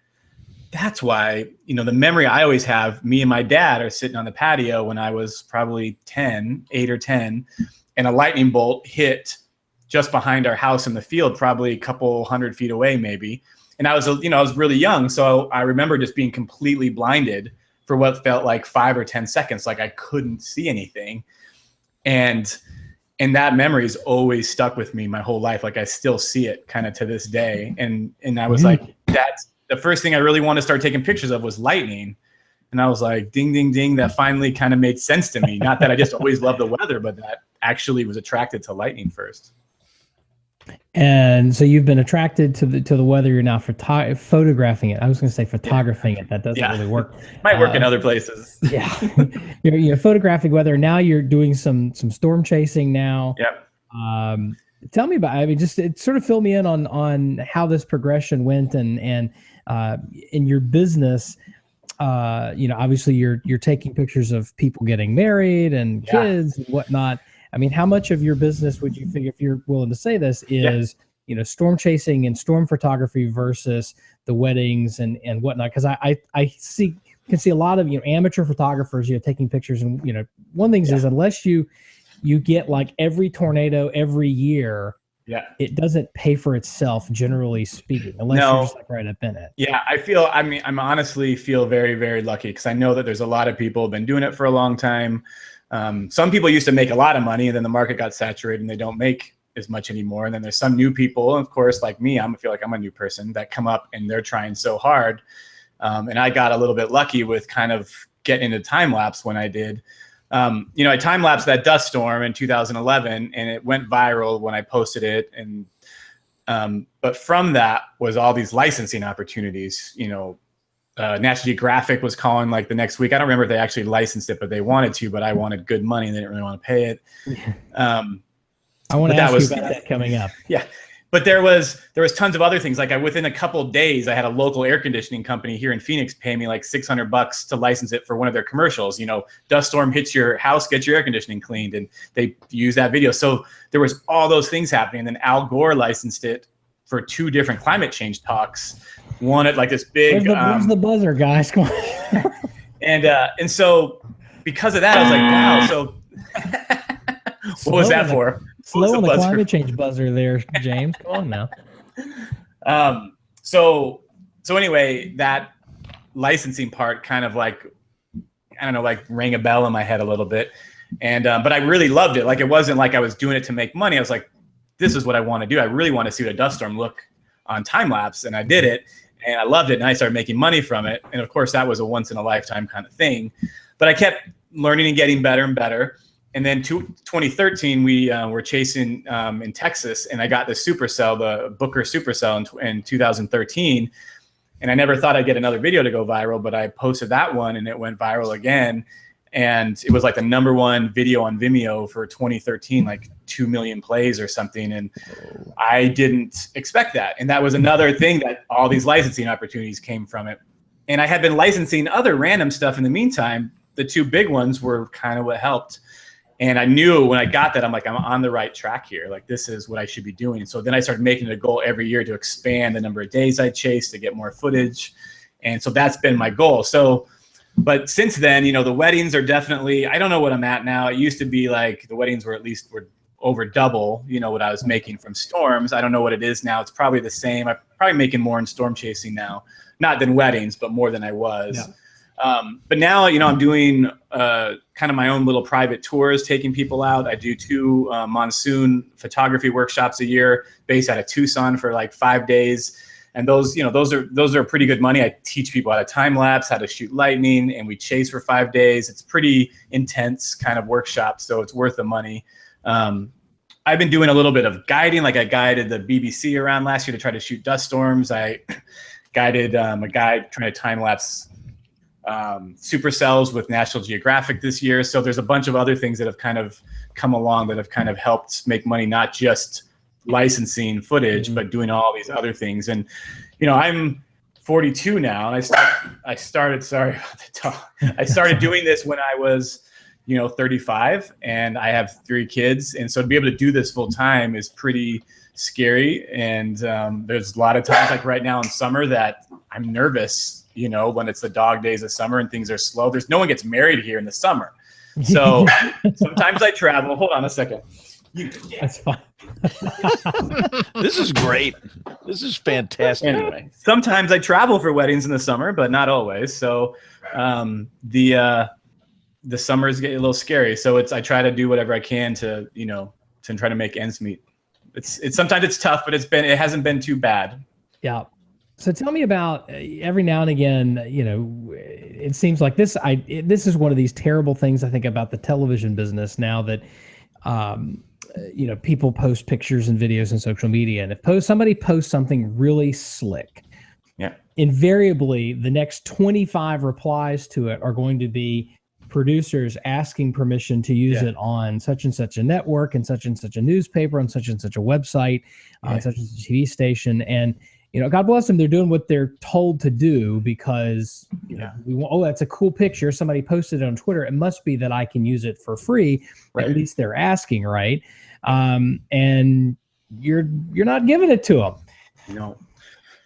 that's why, the memory I always have, me and my dad are sitting on the patio when I was probably 8 or 10, and a lightning bolt hit just behind our house in the field, probably a couple 100 feet away, maybe. And I was, I was really young. So I remember just being completely blinded for what felt like 5 or 10 seconds. Like I couldn't see anything. And that memory's always stuck with me my whole life. Like I still see it kind of to this day. And I was like, that's the first thing I really want to start taking pictures of was lightning. And I was like, ding, ding, ding. That finally kind of made sense to me. Not that I just always loved the weather, but that actually was attracted to lightning first. And so you've been attracted to the weather. You're now photographing it. I was going to say photographing it. That doesn't really work. Might work in other places. Yeah, you're photographing weather. Now you're doing some storm chasing now. Yep. Tell me about. I mean, just sort of fill me in on how this progression went, and in your business. Obviously you're taking pictures of people getting married and kids and whatnot. I mean, how much of your business would you think, if you're willing to say this, is storm chasing and storm photography versus the weddings and whatnot? Because I can see a lot of amateur photographers taking pictures, and one thing is unless you get like every tornado every year, it doesn't pay for itself, generally speaking, unless you're just like right up in it. Yeah, I'm honestly feel very, very lucky because I know that there's a lot of people who've been doing it for a long time. Some people used to make a lot of money, and then the market got saturated and they don't make as much anymore. And then there's some new people, of course, like me, I feel like I'm a new person, that come up and they're trying so hard. And I got a little bit lucky with kind of getting into time lapse when I did. I time lapsed that dust storm in 2011, and it went viral when I posted it. And But from that was all these licensing opportunities. National Geographic was calling like the next week. I don't remember if they actually licensed it, but they wanted to. But I wanted good money, and they didn't really want to pay it. I want to ask you about that coming up. Yeah. But there was tons of other things. Like within a couple of days, I had a local air conditioning company here in Phoenix pay me like $600 to license it for one of their commercials. Dust storm hits your house, get your air conditioning cleaned, and they use that video. So there was all those things happening. And then Al Gore licensed it for 2 different climate change talks. One at like this big. Where's the buzzer, guys? Come on. And so because of that, I was like, wow. So what was that for? Slow on the climate change buzzer there, James. Come on now. So anyway, that licensing part kind of like, I don't know, like rang a bell in my head a little bit. And but I really loved it. Like it wasn't like I was doing it to make money. I was like, this is what I want to do. I really want to see what a dust storm look on time lapse. And I did it and I loved it. And I started making money from it. And of course that was a once in a lifetime kind of thing. But I kept learning and getting better and better. And then 2013, we were chasing in Texas, and I got the supercell, the Booker supercell in 2013. And I never thought I'd get another video to go viral, but I posted that one and it went viral again. And it was like the #1 video on Vimeo for 2013, like 2 million plays or something. And I didn't expect that. And that was another thing that all these licensing opportunities came from it. And I had been licensing other random stuff in the meantime. The 2 big ones were kind of what helped. And I knew when I got that, I'm like, I'm on the right track here. Like, this is what I should be doing. So then I started making it a goal every year to expand the number of days I chase to get more footage. And so that's been my goal. So, but since then, the weddings are definitely, I don't know what I'm at now. It used to be like the weddings were over double, what I was making from storms. I don't know what it is now. It's probably the same. I'm probably making more in storm chasing now, not than weddings, but more than I was. Yeah. But now, I'm doing kind of my own little private tours, taking people out. I do 2 monsoon photography workshops a year based out of Tucson for like 5 days. And those are pretty good money. I teach people how to time lapse, how to shoot lightning, and we chase for 5 days. It's pretty intense kind of workshop, so it's worth the money. I've been doing a little bit of guiding. Like I guided the BBC around last year to try to shoot dust storms. I guided a guy trying to time lapse supercells with National Geographic this year. So there's a bunch of other things that have kind of come along that have kind of helped make money, not just licensing footage, but doing all these other things. And, I'm 42 now, and I started, sorry about the talk. I started doing this when I was, 35, and I have 3 kids. And so to be able to do this full time is pretty scary. And there's a lot of times, like right now in summer, that I'm nervous, when it's the dog days of summer and things are slow. No one gets married here in the summer. So sometimes I travel. Hold on a second. That's fine. This is great. This is fantastic. Anyway, sometimes I travel for weddings in the summer, but not always. So the summers get a little scary. So I try to do whatever I can to try to make ends meet. It's sometimes it's tough, but it hasn't been too bad. Yeah. So tell me about every now and again, it seems like this is one of these terrible things I think about the television business now that, people post pictures and videos on social media. And if somebody posts something really slick, yeah, invariably the next 25 replies to it are going to be producers asking permission to use it on such and such a network and such a newspaper, on such and such a website, on such and such a TV station. And, God bless them. They're doing what they're told to do because we want, that's a cool picture. Somebody posted it on Twitter. It must be that I can use it for free. Right. At least they're asking, right? And you're not giving it to them.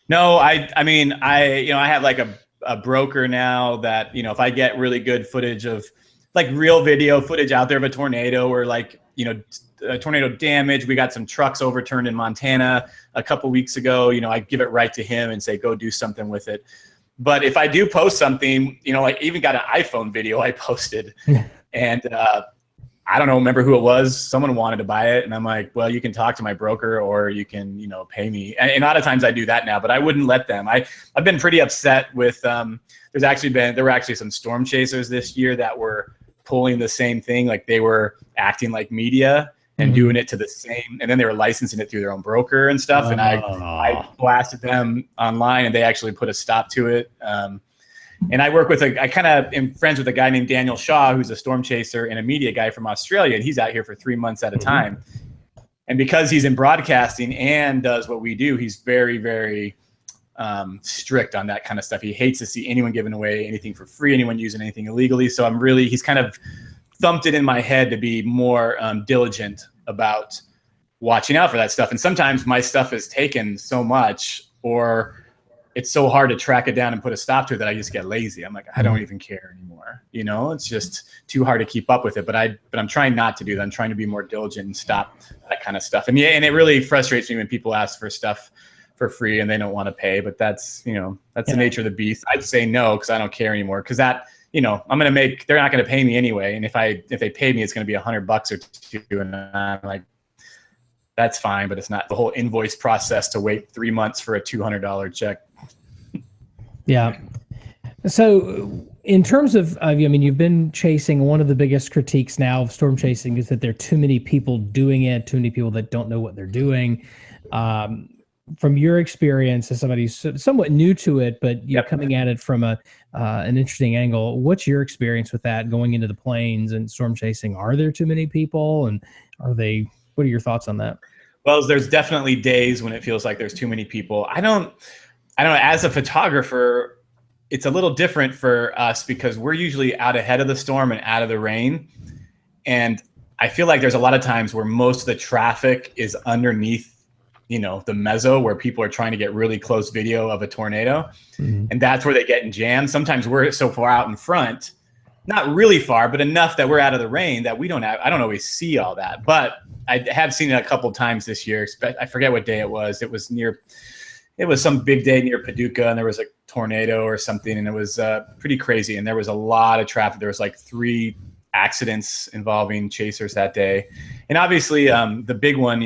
No. I mean, I have like a broker now that, if I get really good footage of like real video footage out there of a tornado or like, tornado damage. We got some trucks overturned in Montana a couple weeks ago. I give it right to him and say, go do something with it. But if I do post something, like even got an iPhone video I posted and I don't know, remember who it was. Someone wanted to buy it. And I'm like, well, you can talk to my broker or you can, pay me. And a lot of times I do that now, but I wouldn't let them. I've been pretty upset with, there were actually some storm chasers this year that were pulling the same thing. Like they were acting like media and doing it to the same, and then they were licensing it through their own broker and stuff. And I blasted them online, and they actually put a stop to it. And I work with I kind of am friends with a guy named Daniel Shaw, who's a storm chaser and a media guy from Australia. And he's out here for 3 months at a time. And because he's in broadcasting and does what we do, he's very, very strict on that kind of stuff. He hates to see anyone giving away anything for free, anyone using anything illegally. So he's kind of thumped it in my head to be more diligent about watching out for that stuff. And sometimes my stuff is taken so much, or it's so hard to track it down and put a stop to it, that I just get lazy. I'm like, I don't even care anymore. You know, it's just too hard to keep up with it. But I'm trying not to do that. I'm trying to be more diligent and stop that kind of stuff. And and it really frustrates me when people ask for stuff for free and they don't want to pay. But that's the nature of the beast. I'd say no, because I don't care anymore. Because that, they're not going to pay me anyway. And if they pay me, it's going to be $100 or $2. And I'm like, that's fine. But it's not the whole invoice process to wait 3 months for a $200 check. Yeah. So in terms of, you've been chasing. One of the biggest critiques now of storm chasing is that there are too many people doing it, too many people that don't know what they're doing. From your experience as somebody who's somewhat new to it, but you're coming at it from an interesting angle, what's your experience with that going into the plains and storm chasing? Are there too many people, and what are your thoughts on that? Well, there's definitely days when it feels like there's too many people. I don't know. As a photographer, it's a little different for us because we're usually out ahead of the storm and out of the rain. And I feel like there's a lot of times where most of the traffic is underneath, the mezzo, where people are trying to get really close video of a tornado. Mm-hmm. And that's where they get in jams. Sometimes we're so far out in front, not really far, but enough that we're out of the rain that I don't always see all that. But I have seen it a couple of times this year. I forget what day it was. It was some big day near Paducah, and there was a tornado or something, and it was pretty crazy. And there was a lot of traffic. There was like 3 accidents involving chasers that day. And obviously the big one,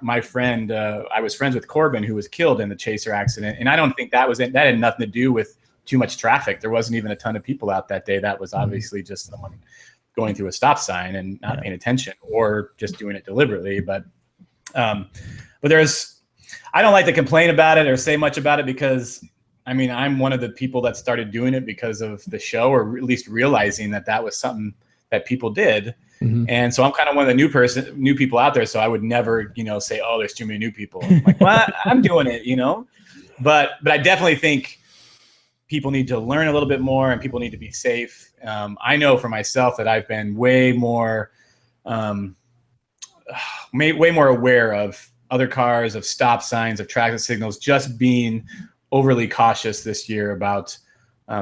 my friend, I was friends with Corbin, who was killed in the chaser accident. And I don't think that had nothing to do with too much traffic. There wasn't even a ton of people out that day. That was obviously just someone going through a stop sign and not paying attention, or just doing it deliberately. But I don't like to complain about it or say much about it, because I'm one of the people that started doing it because of the show, or at least realizing that was something that people did. Mm-hmm. And so I'm kind of one of the new people out there. So I would never, say, oh, there's too many new people. I'm like, well, I'm doing it, but I definitely think people need to learn a little bit more, and people need to be safe. I know for myself that I've been way more aware of other cars, of stop signs, of traffic signals, just being overly cautious this year about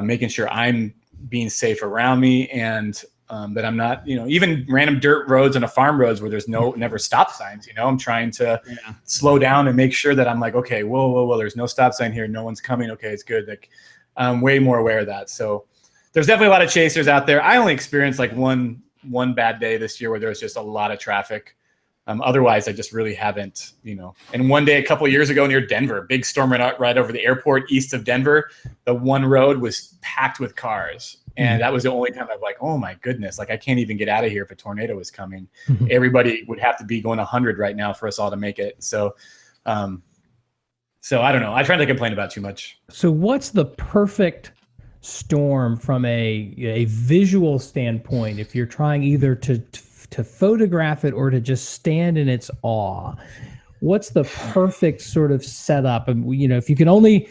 making sure I'm being safe around me, and that I'm not, even random dirt roads and farm roads where there's never stop signs. I'm trying to slow down and make sure that I'm like, okay, whoa, there's no stop sign here. No one's coming. Okay, it's good. Like, I'm way more aware of that. So there's definitely a lot of chasers out there. I only experienced like one bad day this year where there was just a lot of traffic. Otherwise, I just really haven't, And one day, a couple of years ago near Denver, big storm right over the airport east of Denver. The one road was packed with cars. And that was the only time I'm like, oh my goodness, like I can't even get out of here if a tornado was coming. Mm-hmm. Everybody would have to be going 100 right now for us all to make it. So I don't know. I try not to complain about too much. So what's the perfect storm from a visual standpoint if you're trying either to photograph it or to just stand in its awe? What's the perfect sort of setup? And if you can only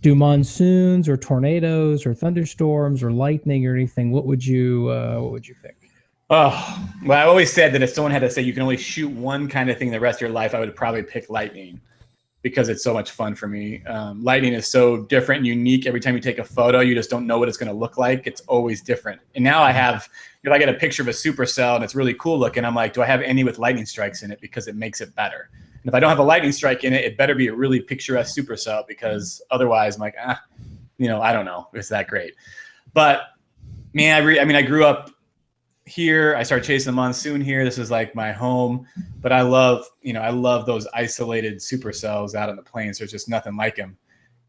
do monsoons or tornadoes or thunderstorms or lightning or anything, what would you pick? Oh, well, I always said that if someone had to say you can only shoot one kind of thing the rest of your life, I would probably pick lightning, because it's so much fun for me. Lightning is so different and unique. Every time you take a photo, you just don't know what it's going to look like. It's always different. And now I have, if I get a picture of a supercell and it's really cool looking, I'm like, do I have any with lightning strikes in it? Because it makes it better. And if I don't have a lightning strike in it, it better be a really picturesque supercell, because otherwise I'm like, I don't know. It's that great. But man, I grew up here. I started chasing the monsoon here. This is like my home. But I love those isolated supercells out on the plains. There's just nothing like them.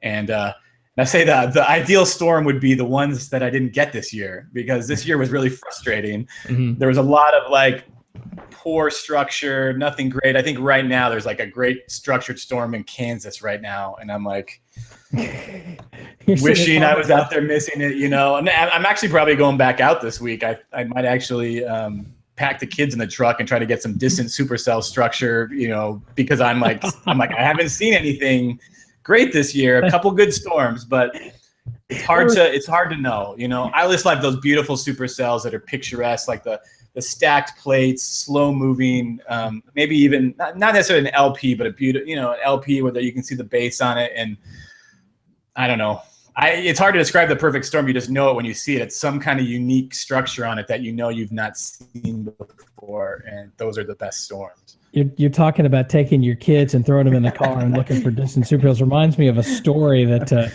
And I say that the ideal storm would be the ones that I didn't get this year, because this year was really frustrating. Mm-hmm. There was a lot of like poor structure, nothing great. I think right now there's like a great structured storm in Kansas right now, and I'm like wishing I was out there missing it, And I'm actually probably going back out this week. I might actually pack the kids in the truck and try to get some distant supercell structure, because I'm like I haven't seen anything great this year. A couple good storms, but it's hard to know. I just like those beautiful supercells that are picturesque, like the stacked plates, slow moving, maybe even not necessarily an LP, but a beautiful, an LP where you can see the base on it. And I don't know. It's hard to describe the perfect storm. You just know it when you see it. It's some kind of unique structure on it that you've not seen before, and those are the best storms. You're talking about taking your kids and throwing them in the car and looking for distant supercells. Reminds me of a story that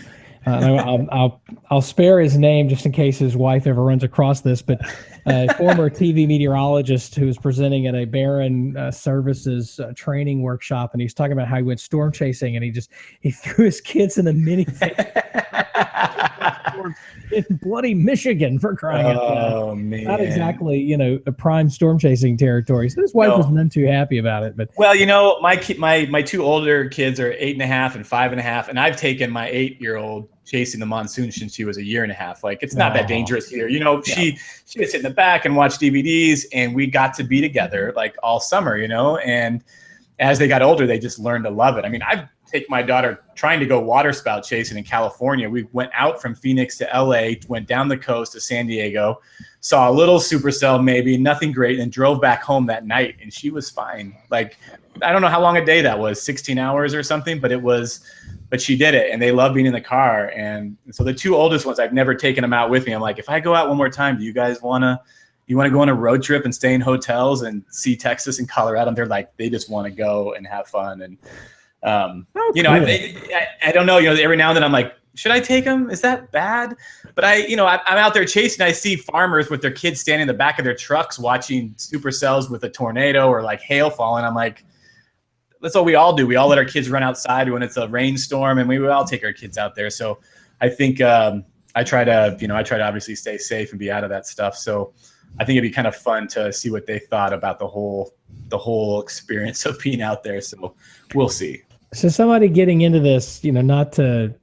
I'll spare his name just in case his wife ever runs across this. But a former TV meteorologist who was presenting at a Barron Services training workshop, and he's talking about how he went storm chasing, and he threw his kids in a minivan in bloody Michigan, for crying out loud. Oh man! Not exactly, a prime storm chasing territory. So his wife was none too happy about it. But well, my two older kids are 8.5 and 5.5, and I've taken my 8-year-old chasing the monsoon since she was a year and a half. Like, it's not that dangerous here. She would sit in the back and watch DVDs, and we got to be together like all summer, and as they got older, they just learned to love it. I mean, I've taken my daughter trying to go water spout chasing in California. We went out from Phoenix to LA, went down the coast to San Diego, saw a little supercell, maybe nothing great, and drove back home that night. And she was fine. Like, I don't know how long a day that was, 16 hours or something, but she did it, and they love being in the car. And so the two oldest ones, I've never taken them out with me. I'm like, if I go out one more time, do you guys want to go on a road trip and stay in hotels and see Texas and Colorado? And they're like, they just want to go and have fun. And, I don't know, every now and then I'm like, should I take them? Is that bad? But I'm out there chasing. I see farmers with their kids standing in the back of their trucks watching supercells with a tornado or like hail falling. I'm like, that's what we all do. We all let our kids run outside when it's a rainstorm, and we all take our kids out there. So I think I try to obviously stay safe and be out of that stuff. So I think it'd be kind of fun to see what they thought about the whole experience of being out there. So we'll see. So somebody getting into this, not to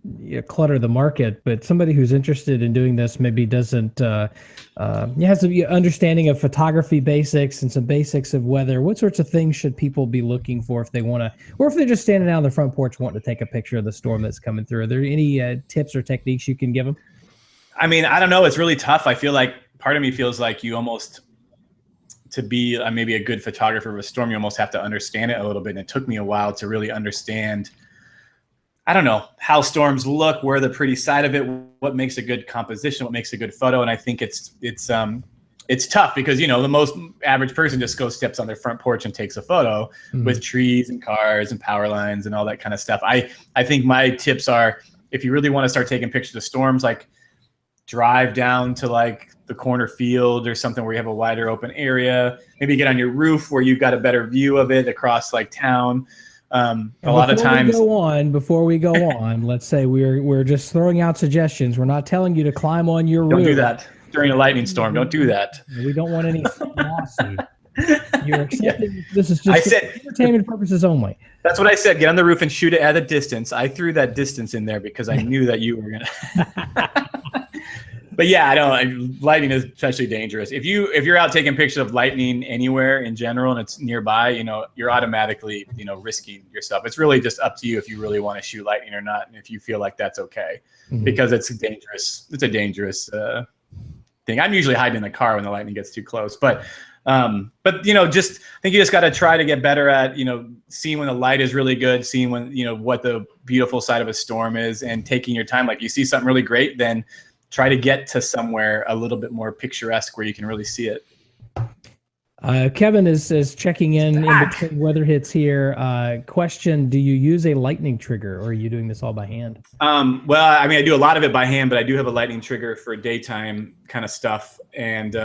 clutter the market, but somebody who's interested in doing this maybe doesn't has some understanding of photography basics and some basics of weather. What sorts of things should people be looking for if they want to, or if they're just standing out on the front porch wanting to take a picture of the storm that's coming through? Are there any tips or techniques you can give them? I mean, I don't know. It's really tough. I feel like part of me feels like you almost, to be maybe a good photographer of a storm, you almost have to understand it a little bit. And it took me a while to really understand, I don't know, how storms look, where the pretty side of it, what makes a good composition, what makes a good photo. And I think it's tough because, the most average person just steps on their front porch and takes a photo with trees and cars and power lines and all that kind of stuff. I think my tips are, if you really want to start taking pictures of storms, like drive down to like the corner field or something where you have a wider open area, maybe get on your roof where you've got a better view of it across like town. A lot of times before we go on, let's say we're just throwing out suggestions. We're not telling you to climb on your roof. Don't do that during a lightning storm. Don't do that. We don't want any lawsuit. You're accepting, this is just for entertainment purposes only. That's what I said. Get on the roof and shoot it at a distance. I threw that distance in there because I knew that you were gonna. But yeah, I don't. Lightning is especially dangerous. If you're out taking pictures of lightning anywhere in general and it's nearby, you're automatically risking yourself. It's really just up to you if you really want to shoot lightning or not, and if you feel like that's okay, because it's dangerous. It's a dangerous thing. I'm usually hiding in the car when the lightning gets too close, but just I think you just got to try to get better at seeing when the light is really good, seeing when what the beautiful side of a storm is, and taking your time. Like, you see something really great, then try to get to somewhere a little bit more picturesque where you can really see it. Kevin is checking in between weather hits here. Question: do you use a lightning trigger, or are you doing this all by hand? Well, I mean, I do a lot of it by hand, but I do have a lightning trigger for daytime kind of stuff, and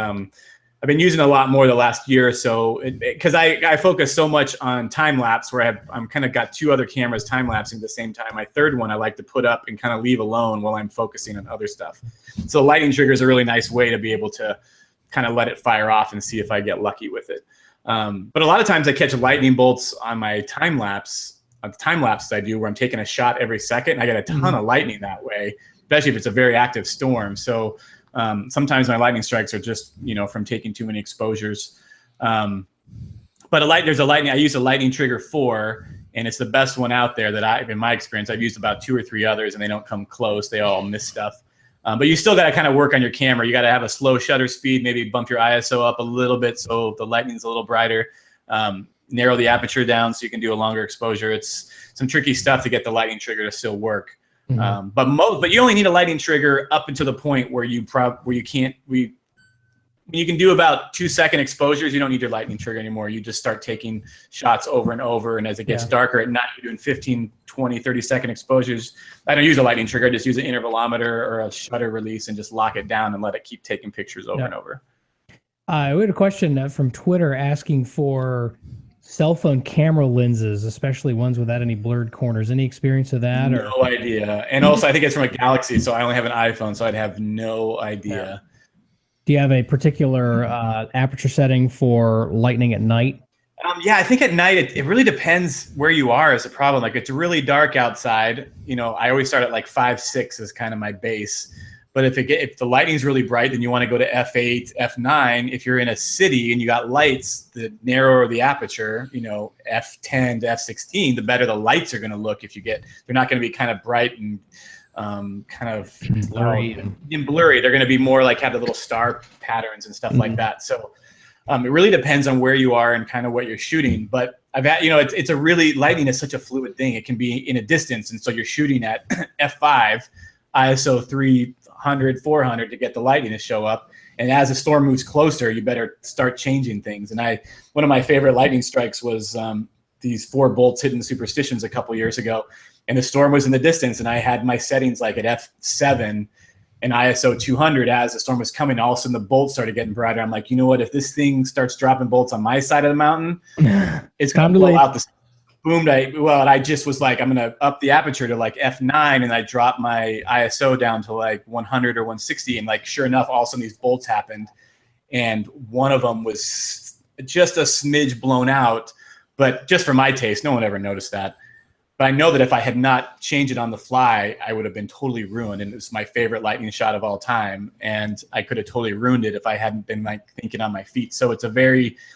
I've been using it a lot more the last year or so because I focus so much on time lapse, where I'm kind of got two other cameras time lapsing at the same time. My third one I like to put up and kind of leave alone while I'm focusing on other stuff. So lightning trigger is a really nice way to be able to kind of let it fire off and see if I get lucky with it. But a lot of times I catch lightning bolts on my time lapse, on the time lapses I do, where I'm taking a shot every second. I get a ton of lightning that way, especially if it's a very active storm. So sometimes my lightning strikes are just, from taking too many exposures. But there's a lightning. I use a lightning trigger 4, and it's the best one out there that in my experience, I've used about 2 or 3 others, and they don't come close. They all miss stuff. But you still got to kind of work on your camera. You got to have a slow shutter speed, maybe bump your ISO up a little bit so the lightning's a little brighter. Narrow the aperture down so you can do a longer exposure. It's some tricky stuff to get the lightning trigger to still work. But you only need a lightning trigger up until the point where you can do about 2-second exposures. You don't need your lightning trigger anymore. You just start taking shots over and over. And as it gets darker at night, you're doing 15, 20, 30-second exposures. I don't use a lightning trigger. I just use an intervalometer or a shutter release and just lock it down and let it keep taking pictures over and over. We had a question from Twitter asking for cell phone camera lenses, especially ones without any blurred corners. Any experience of that? No idea. And also, I think it's from a Galaxy, so I only have an iPhone, so I'd have no idea. Yeah. Do you have a particular aperture setting for lightning at night? I think at night it really depends where you are is a problem. Like it's really dark outside. I always start at like 5-6 is kind of my base. But if the lighting's really bright, then you want to go to f8, f9. If you're in a city and you got lights, the narrower the aperture, f10 to f16, the better the lights are going to look. They're not going to be kind of bright and kind of blurry. They're going to be more like have the little star patterns and stuff like that. So it really depends on where you are and kind of what you're shooting. But it's a really, lightning is such a fluid thing. It can be in a distance. And so you're shooting at f5, ISO 300, 400 to get the lightning to show up. And as the storm moves closer, you better start changing things. And one of my favorite lightning strikes was these 4 bolts hitting Superstitions a couple years ago. And the storm was in the distance, and I had my settings like at f7 and ISO 200 as the storm was coming. All of a sudden, the bolts started getting brighter. I'm like, you know what? If this thing starts dropping bolts on my side of the mountain, it's going to blow out the boom. And I just was like, I'm going to up the aperture to like f9, and I dropped my ISO down to like 100 or 160. And like, sure enough, all of a sudden these bolts happened, and one of them was just a smidge blown out. But just for my taste, no one ever noticed that. But I know that if I had not changed it on the fly, I would have been totally ruined. And it was my favorite lightning shot of all time. And I could have totally ruined it if I hadn't been like thinking on my feet. So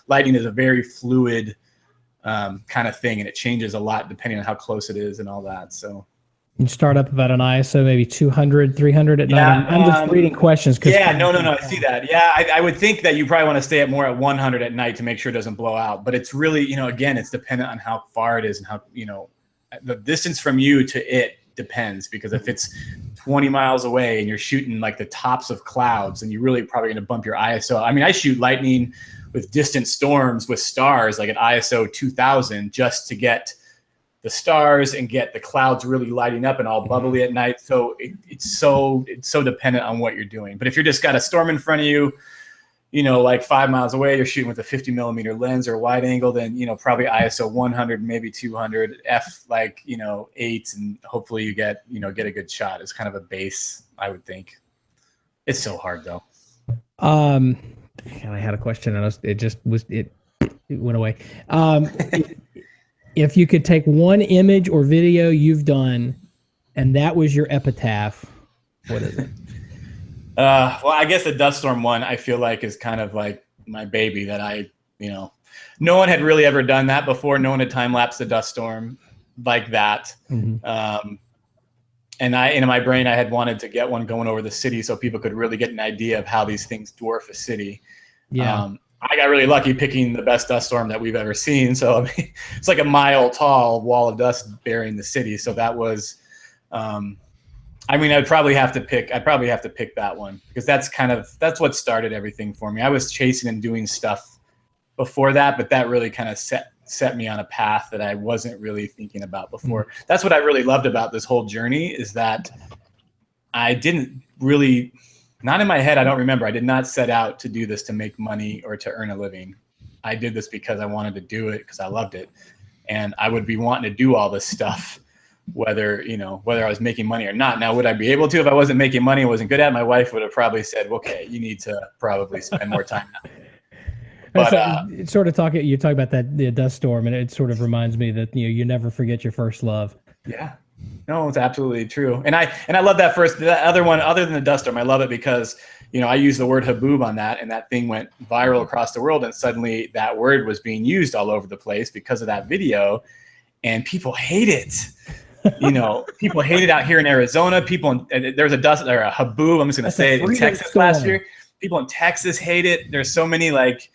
lightning is a very fluid kind of thing. And it changes a lot depending on how close it is and all that. So you start up about an ISO, maybe 200, 300 at night. I'm just reading questions. No. I see that. Yeah, I would think that you probably want to stay at more at 100 at night to make sure it doesn't blow out. But it's really, again, it's dependent on how far it is and how, the distance from you to it depends, because if it's 20 miles away and you're shooting like the tops of clouds, and you're really probably going to bump your ISO. I mean, I shoot lightning with distant storms with stars like at ISO 2000 just to get the stars and get the clouds really lighting up and all bubbly at night. So it's so dependent on what you're doing. But if you're just got a storm in front of you, like 5 miles away, you're shooting with a 50 millimeter lens or wide angle, then, probably ISO 100, maybe 200, f 8, and hopefully you get a good shot. It's kind of a base, I would think. It's so hard though. And I had a question and it went away. If you could take one image or video you've done and that was your epitaph, what is it? Well, I guess the dust storm one I feel like is kind of like my baby that no one had really ever done that before. No one had time lapsed the dust storm like that. Mm-hmm. And in my brain, I had wanted to get one going over the city so people could really get an idea of how these things dwarf a city. Yeah. I got really lucky picking the best dust storm that we've ever seen. So I mean, it's like a mile tall wall of dust burying the city. So that was, I'd probably have to pick that one, because that's what started everything for me. I was chasing and doing stuff before that, but that really kind of set me on a path that I wasn't really thinking about before. Mm-hmm. That's what I really loved about this whole journey, is that I didn't really, not in my head, I don't remember. I did not set out to do this to make money or to earn a living. I did this because I wanted to do it, because I loved it. And I would be wanting to do all this stuff, whether I was making money or not. Now, would I be able to if I wasn't making money and wasn't good at it? My wife would have probably said, okay, you need to probably spend more time now. But it's sort of talking. You talk about the dust storm, and it sort of reminds me that you never forget your first love. yeah, no, it's absolutely true. And I love that other one, other than the dust storm. I love it because I used the word haboob on that, and that thing went viral across the world, and suddenly that word was being used all over the place because of that video, and people hate it. People hate it out here in Arizona. There's a dust or a haboob. I'm just going to say it in Texas last year. People in Texas hate it. There's so many like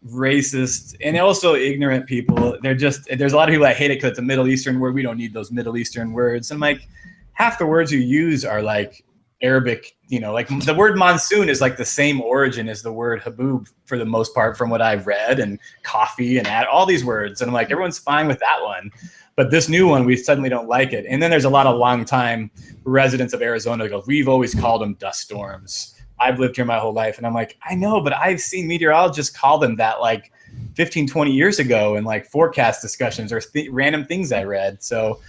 racist and also ignorant people. There's a lot of people that hate it because it's a Middle Eastern word. We don't need those Middle Eastern words. And like half the words you use are like Arabic, like the word monsoon is like the same origin as the word haboob for the most part from what I've read, and coffee and all these words. And I'm like, everyone's fine with that one. But this new one, we suddenly don't like it. And then there's a lot of longtime residents of Arizona who go, we've always called them dust storms. I've lived here my whole life. And I'm like, I know, but I've seen meteorologists call them that like 15, 20 years ago in like forecast discussions or random things I read. So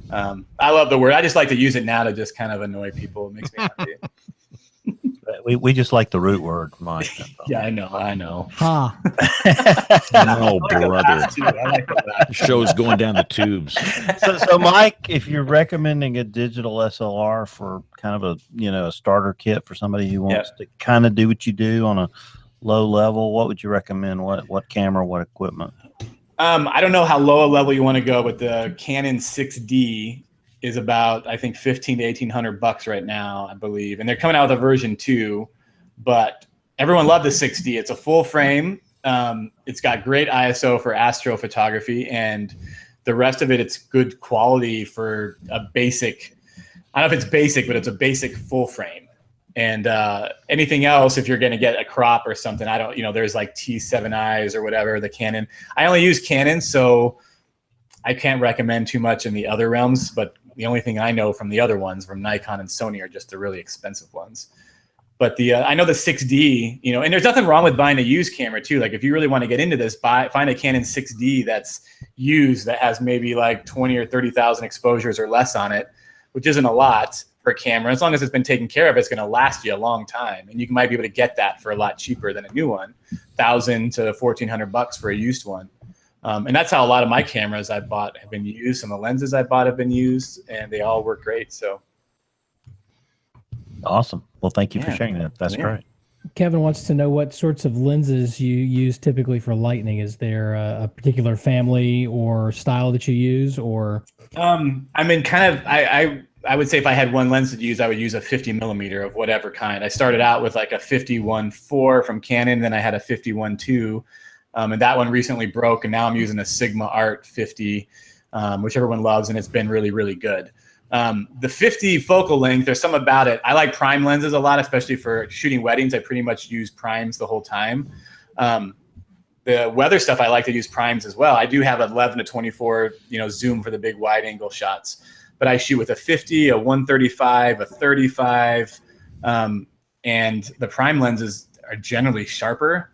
I love the word. I just like to use it now to just kind of annoy people. It makes me happy. We just like the root word, Mike. Yeah, I know. Ha. Oh, brother. Show's going down the tubes. So, Mike, if you're recommending a digital SLR for kind of a starter kit for somebody who wants to kind of do what you do on a low level, what would you recommend? What camera, what equipment? I don't know how low a level you want to go, but the Canon 6D is about, I think, $1,500 to $1,800 right now, I believe. And they're coming out with a version 2, but everyone loved the 6D. It's a full frame. It's got great ISO for astrophotography, and the rest of it's good quality for a basic, I don't know if it's basic, but it's a basic full frame. And anything else, if you're going to get a crop or something, I don't, there's like T7Is or whatever, the Canon. I only use Canon, so I can't recommend too much in the other realms, but the only thing I know from the other ones, from Nikon and Sony, are just the really expensive ones. But I know the 6D, and there's nothing wrong with buying a used camera too. Like if you really want to get into this, find a Canon 6D that's used, that has maybe like 20 or 30,000 exposures or less on it, which isn't a lot for a camera. As long as it's been taken care of, it's going to last you a long time. And you might be able to get that for a lot cheaper than a new one, $1,000 to $1,400 for a used one. And that's how a lot of my cameras I bought have been used. Some of the lenses I bought have been used, and they all work great. So awesome. Well, thank you for sharing that. That's great. Kevin wants to know what sorts of lenses you use typically for lightning. Is there a particular family or style that you use, or? I mean, kind of. I would say if I had one lens to use, I would use a 50 millimeter of whatever kind. I started out with like a 51.4 from Canon, then I had a 51.2. And that one recently broke, and now I'm using a Sigma Art 50, which everyone loves, and it's been really, really good. The 50 focal length, there's something about it. I like prime lenses a lot, especially for shooting weddings. I pretty much use primes the whole time. The weather stuff, I like to use primes as well. I do have 11 to 24, zoom for the big wide angle shots, but I shoot with a 50, a 135, a 35, and the prime lenses are generally sharper.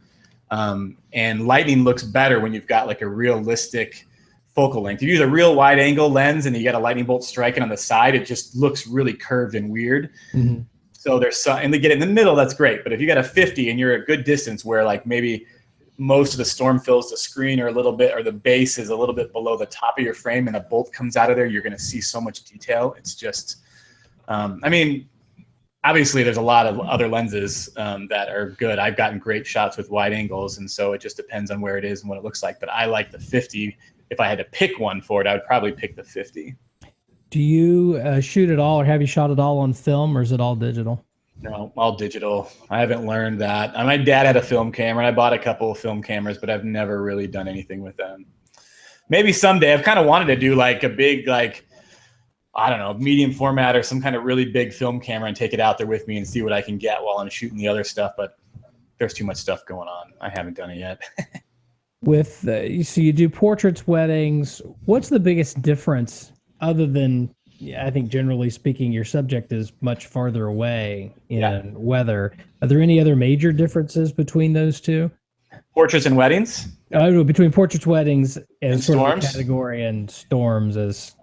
And lightning looks better when you've got like a realistic focal length. If you use a real wide angle lens and you got a lightning bolt striking on the side, it just looks really curved and weird. Mm-hmm. So and they get it in the middle, that's great. But if you got a 50 and you're a good distance where like maybe most of the storm fills the screen or a little bit, or the base is a little bit below the top of your frame and a bolt comes out of there, you're going to see so much detail. It's just, obviously, there's a lot of other lenses that are good. I've gotten great shots with wide angles, and so it just depends on where it is and what it looks like. But I like the 50. If I had to pick one for it, I would probably pick the 50. Do you shoot it all, or have you shot it all on film, or is it all digital? No, all digital. I haven't learned that. My dad had a film camera, and I bought a couple of film cameras, but I've never really done anything with them. Maybe someday. I've kind of wanted to do like a big, like, I don't know, medium format or some kind of really big film camera and take it out there with me and see what I can get while I'm shooting the other stuff. But there's too much stuff going on. I haven't done it yet. So you do portraits, weddings. What's the biggest difference other than, I think generally speaking, your subject is much farther away in weather. Are there any other major differences between those two? Portraits and weddings? Between portraits, weddings as sort storms? of a category, and storms as...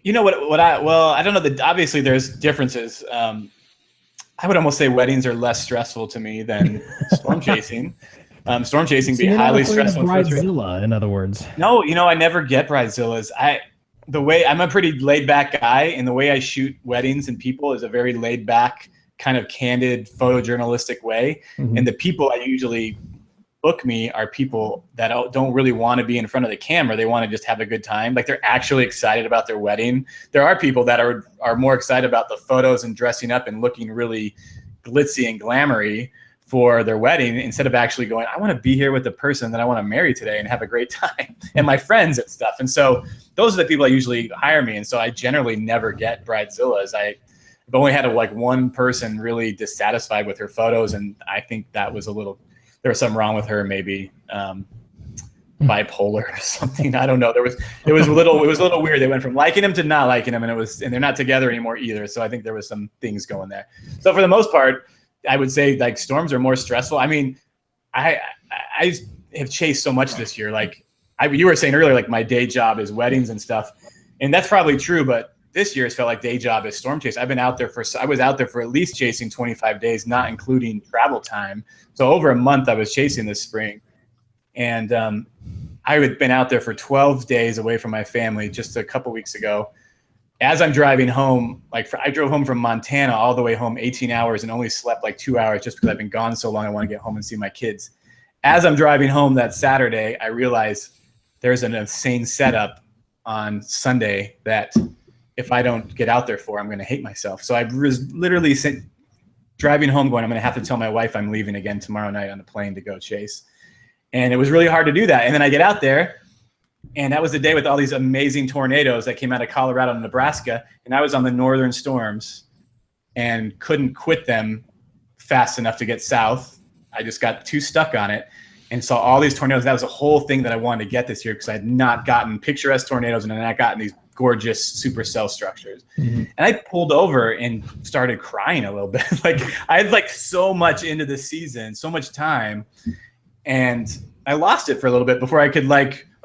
You know what I don't know, obviously there's differences. I would almost say weddings are less stressful to me than storm chasing. Storm chasing So be you're not highly afraid of stressful. bridezilla, in other words. No, I never get bridezillas. I'm a pretty laid back guy, and the way I shoot weddings and people is a very laid back, kind of candid photojournalistic way. Mhm. And the people I usually book me are people that don't really want to be in front of the camera. They want to just have a good time. Like they're actually excited about their wedding. There are people that are more excited about the photos and dressing up and looking really glitzy and glamoury for their wedding instead of actually going, I want to be here with the person that I want to marry today and have a great time and my friends and stuff. And so those are the people that usually hire me. And so I generally never get bridezillas. I've only had one person really dissatisfied with her photos. And I think that was there was something wrong with her, maybe bipolar or something. I don't know. It was a little weird. They went from liking him to not liking him, and they're not together anymore either. So I think there was some things going there. So for the most part, I would say like storms are more stressful. I mean, I have chased so much this year. Like you were saying earlier, like my day job is weddings and stuff, and that's probably true. But this year has felt like day job is storm chase. I was out there for at least chasing 25 days, not including travel time. So over a month I was chasing this spring, and I had been out there for 12 days away from my family just a couple weeks ago. As I'm driving home, I drove home from Montana all the way home 18 hours and only slept like 2 hours just because I've been gone so long. I want to get home and see my kids. As I'm driving home that Saturday, I realized there's an insane setup on Sunday that if I don't get out there I'm going to hate myself. So I was literally driving home going, I'm going to have to tell my wife I'm leaving again tomorrow night on the plane to go chase. And it was really hard to do that. And then I get out there, and that was the day with all these amazing tornadoes that came out of Colorado and Nebraska. And I was on the northern storms and couldn't quit them fast enough to get south. I just got too stuck on it and saw all these tornadoes. That was a whole thing that I wanted to get this year because I had not gotten picturesque tornadoes and then I gotten these gorgeous supercell structures. Mm-hmm. And I pulled over and started crying a little bit. I had so much into the season, so much time, and I lost it for a little bit before I could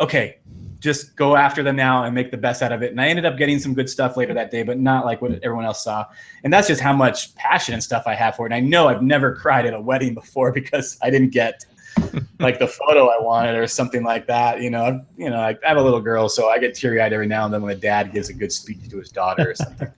okay, just go after them now and make the best out of it. And I ended up getting some good stuff later that day, but not like what everyone else saw. And that's just how much passion and stuff I have for it. And I know I've never cried at a wedding before because I didn't get the photo I wanted or something like that. I have a little girl, so I get teary-eyed every now and then when a dad gives a good speech to his daughter or something.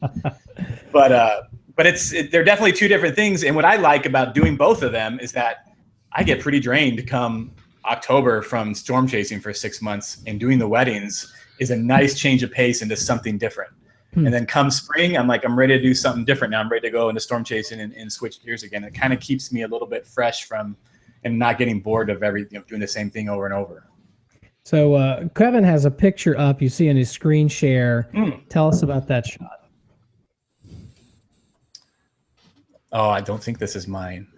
But they're definitely two different things. And what I like about doing both of them is that I get pretty drained come October from storm chasing for 6 months, and doing the weddings is a nice change of pace into something different. And then come spring, I'm ready to do something different now. I'm ready to go into storm chasing and switch gears again. It kind of keeps me a little bit fresh and not getting bored of doing the same thing over and over. So Kevin has a picture up you see in his screen share. Tell us about that shot. Oh, I don't think this is mine.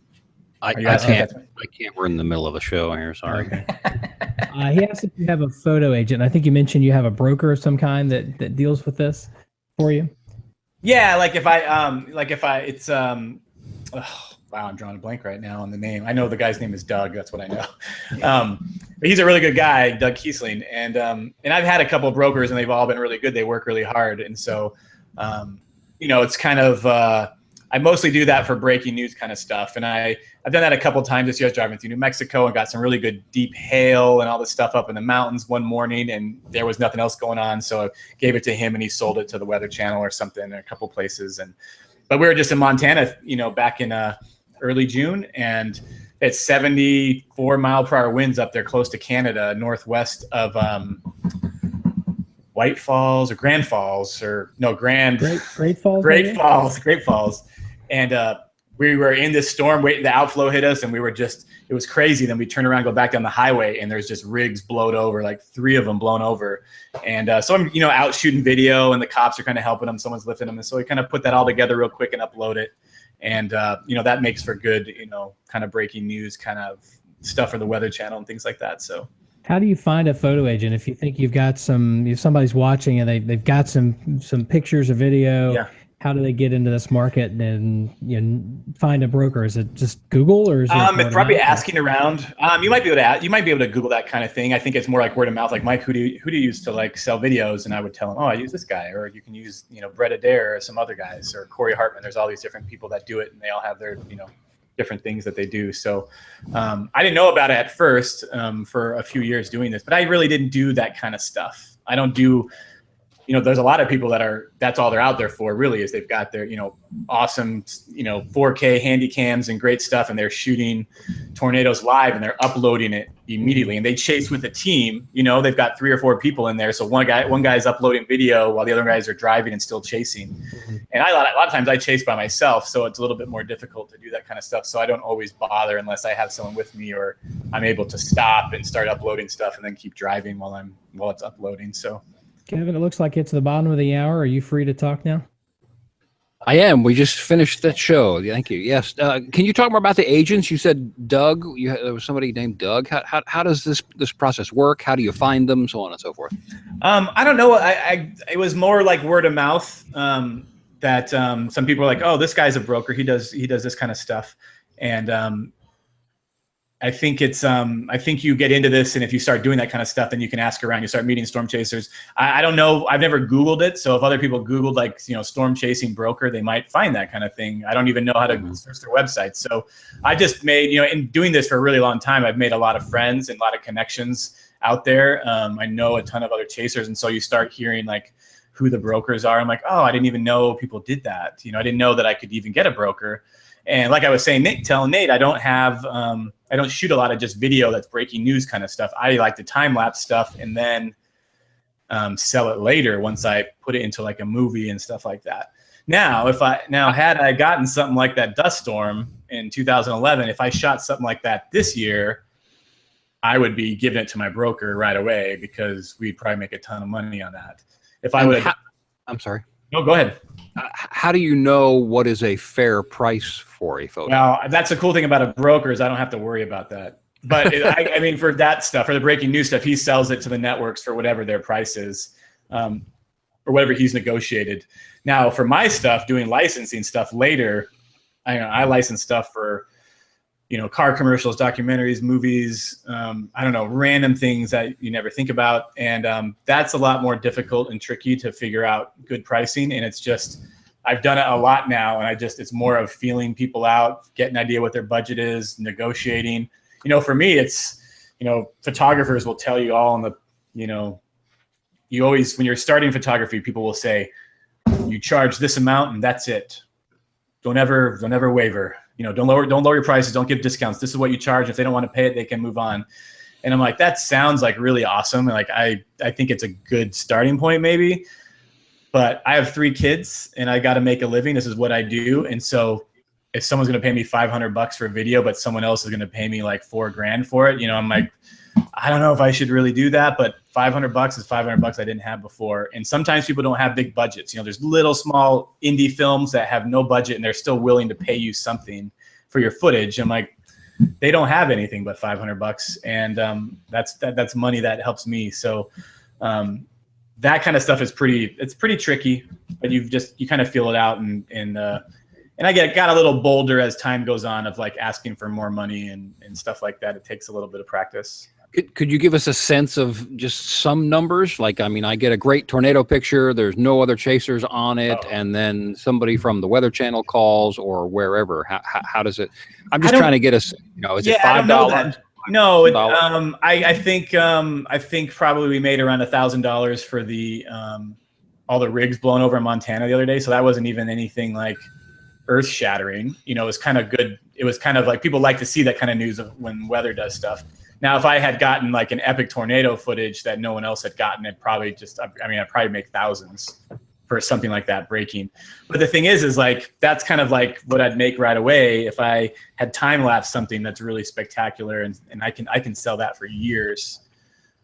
I can't. We're in the middle of a show here. Sorry. Okay. He asked if you have a photo agent. I think you mentioned you have a broker of some kind that deals with this for you. Yeah, wow, I'm drawing a blank right now on the name. I know the guy's name is Doug. That's what I know. But he's a really good guy, Doug Kiesling, and I've had a couple of brokers, and they've all been really good. They work really hard, and so it's kind of. I mostly do that for breaking news kind of stuff. And I've done that a couple of times this year. I was driving through New Mexico and got some really good deep hail and all this stuff up in the mountains one morning, and there was nothing else going on. So I gave it to him and he sold it to the Weather Channel or something in a couple places. But we were just in Montana, back in early June, and it's 74 mile per hour winds up there close to Canada, northwest of White Falls or Grand Falls or no Grand Great Falls. Great Falls. And we were in this storm waiting, the outflow hit us, and it was crazy. Then we turned around, go back down the highway, and there's just rigs blowed over, like 3 of them blown over. And so I'm, out shooting video, and the cops are kind of helping them. Someone's lifting them. And so we kind of put that all together real quick and upload it. And, that makes for good, kind of breaking news kind of stuff for the Weather Channel and things like that. So. How do you find a photo agent if you think you've got if somebody's watching and they've got some pictures or video? Yeah. how do they get into this market and find a broker? Is it just Google, or is it it's probably asking around. You might be able to Google that kind of thing. I think it's more like word of mouth. Like, Mike, who do you use to like sell videos? And I would tell him, oh, I use this guy, or you can use Brett Adair or some other guys, or Corey Hartman. There's all these different people that do it, and they all have their different things that they do. So I didn't know about it at first for a few years doing this, but I really didn't do that kind of stuff. I don't do. There's a lot of people that's all they're out there for, really, is they've got their, awesome, 4K handy cams and great stuff, and they're shooting tornadoes live and they're uploading it immediately. And they chase with a team, they've got 3 or 4 people in there. So one guy's uploading video while the other guys are driving and still chasing. Mm-hmm. And a lot of times I chase by myself, so it's a little bit more difficult to do that kind of stuff. So I don't always bother unless I have someone with me, or I'm able to stop and start uploading stuff and then keep driving while it's uploading. So. Kevin, it looks like it's the bottom of the hour. Are you free to talk now? I am. We just finished that show. Thank you. Yes. Can you talk more about the agents? You said Doug. There was somebody named Doug. How does this process work? How do you find them? So on and so forth. I don't know. It was more like word of mouth. That some people were like, "Oh, this guy's a broker. He does this kind of stuff," and I think I think you get into this, and if you start doing that kind of stuff, then you can ask around. You start meeting storm chasers. I don't know. I've never Googled it. So if other people Googled like, storm chasing broker, they might find that kind of thing. I don't even know how to search their website. So I just made, in doing this for a really long time, I've made a lot of friends and a lot of connections out there. I know a ton of other chasers. And so you start hearing like who the brokers are. I'm like, oh, I didn't even know people did that. I didn't know that I could even get a broker. And like I was saying, telling Nate, I don't shoot a lot of just video that's breaking news kind of stuff. I like the time lapse stuff and then sell it later once I put it into like a movie and stuff like that. Now, had I gotten something like that dust storm in 2011, if I shot something like that this year, I would be giving it to my broker right away because we'd probably make a ton of money on that. If I would, I'm sorry. No, go ahead. How do you know what is a fair price for a photo? Well, that's the cool thing about a broker is I don't have to worry about that. But I mean, for that stuff, for the breaking news stuff, he sells it to the networks for whatever their price is, or whatever he's negotiated. Now, for my stuff, doing licensing stuff later, I license stuff for, car commercials, documentaries, movies, random things that you never think about. And that's a lot more difficult and tricky to figure out good pricing. And it's just, I've done it a lot now. And it's more of feeling people out, getting an idea what their budget is, negotiating. For me, it's, photographers will tell you all in the, you always, when you're starting photography, people will say, you charge this amount and that's it. Don't ever waver. Don't lower your prices. Don't give discounts. This is what you charge. If they don't want to pay it, they can move on. And I'm like, that sounds like really awesome. Like, I think it's a good starting point maybe, but I have 3 kids and I got to make a living. This is what I do. And so if someone's going to pay me $500 for a video, but someone else is going to pay me like $4,000 for it, I'm like, I don't know if I should really do that, but $500 is $500 I didn't have before. And sometimes people don't have big budgets. There's little small indie films that have no budget and they're still willing to pay you something for your footage. I'm like, they don't have anything but $500, and that's money that helps me. So that kind of stuff is pretty tricky, but you kind of feel it out, and I got a little bolder as time goes on of like asking for more money and stuff like that. It takes a little bit of practice. Could you give us a sense of just some numbers? Like, I get a great tornado picture. There's no other chasers on it. Oh. And then somebody from the Weather Channel calls or wherever. How does it? I'm just trying to get us, is it $5? No, I think probably we made around $1,000 for the all the rigs blown over in Montana the other day. So that wasn't even anything like earth shattering. It was kind of good. It was kind of like people like to see that kind of news when weather does stuff. Now, if I had gotten like an epic tornado footage that no one else had gotten, I'd probably make thousands for something like that breaking. But the thing is like, that's kind of like what I'd make right away if I had time lapse something that's really spectacular, and I can sell that for years.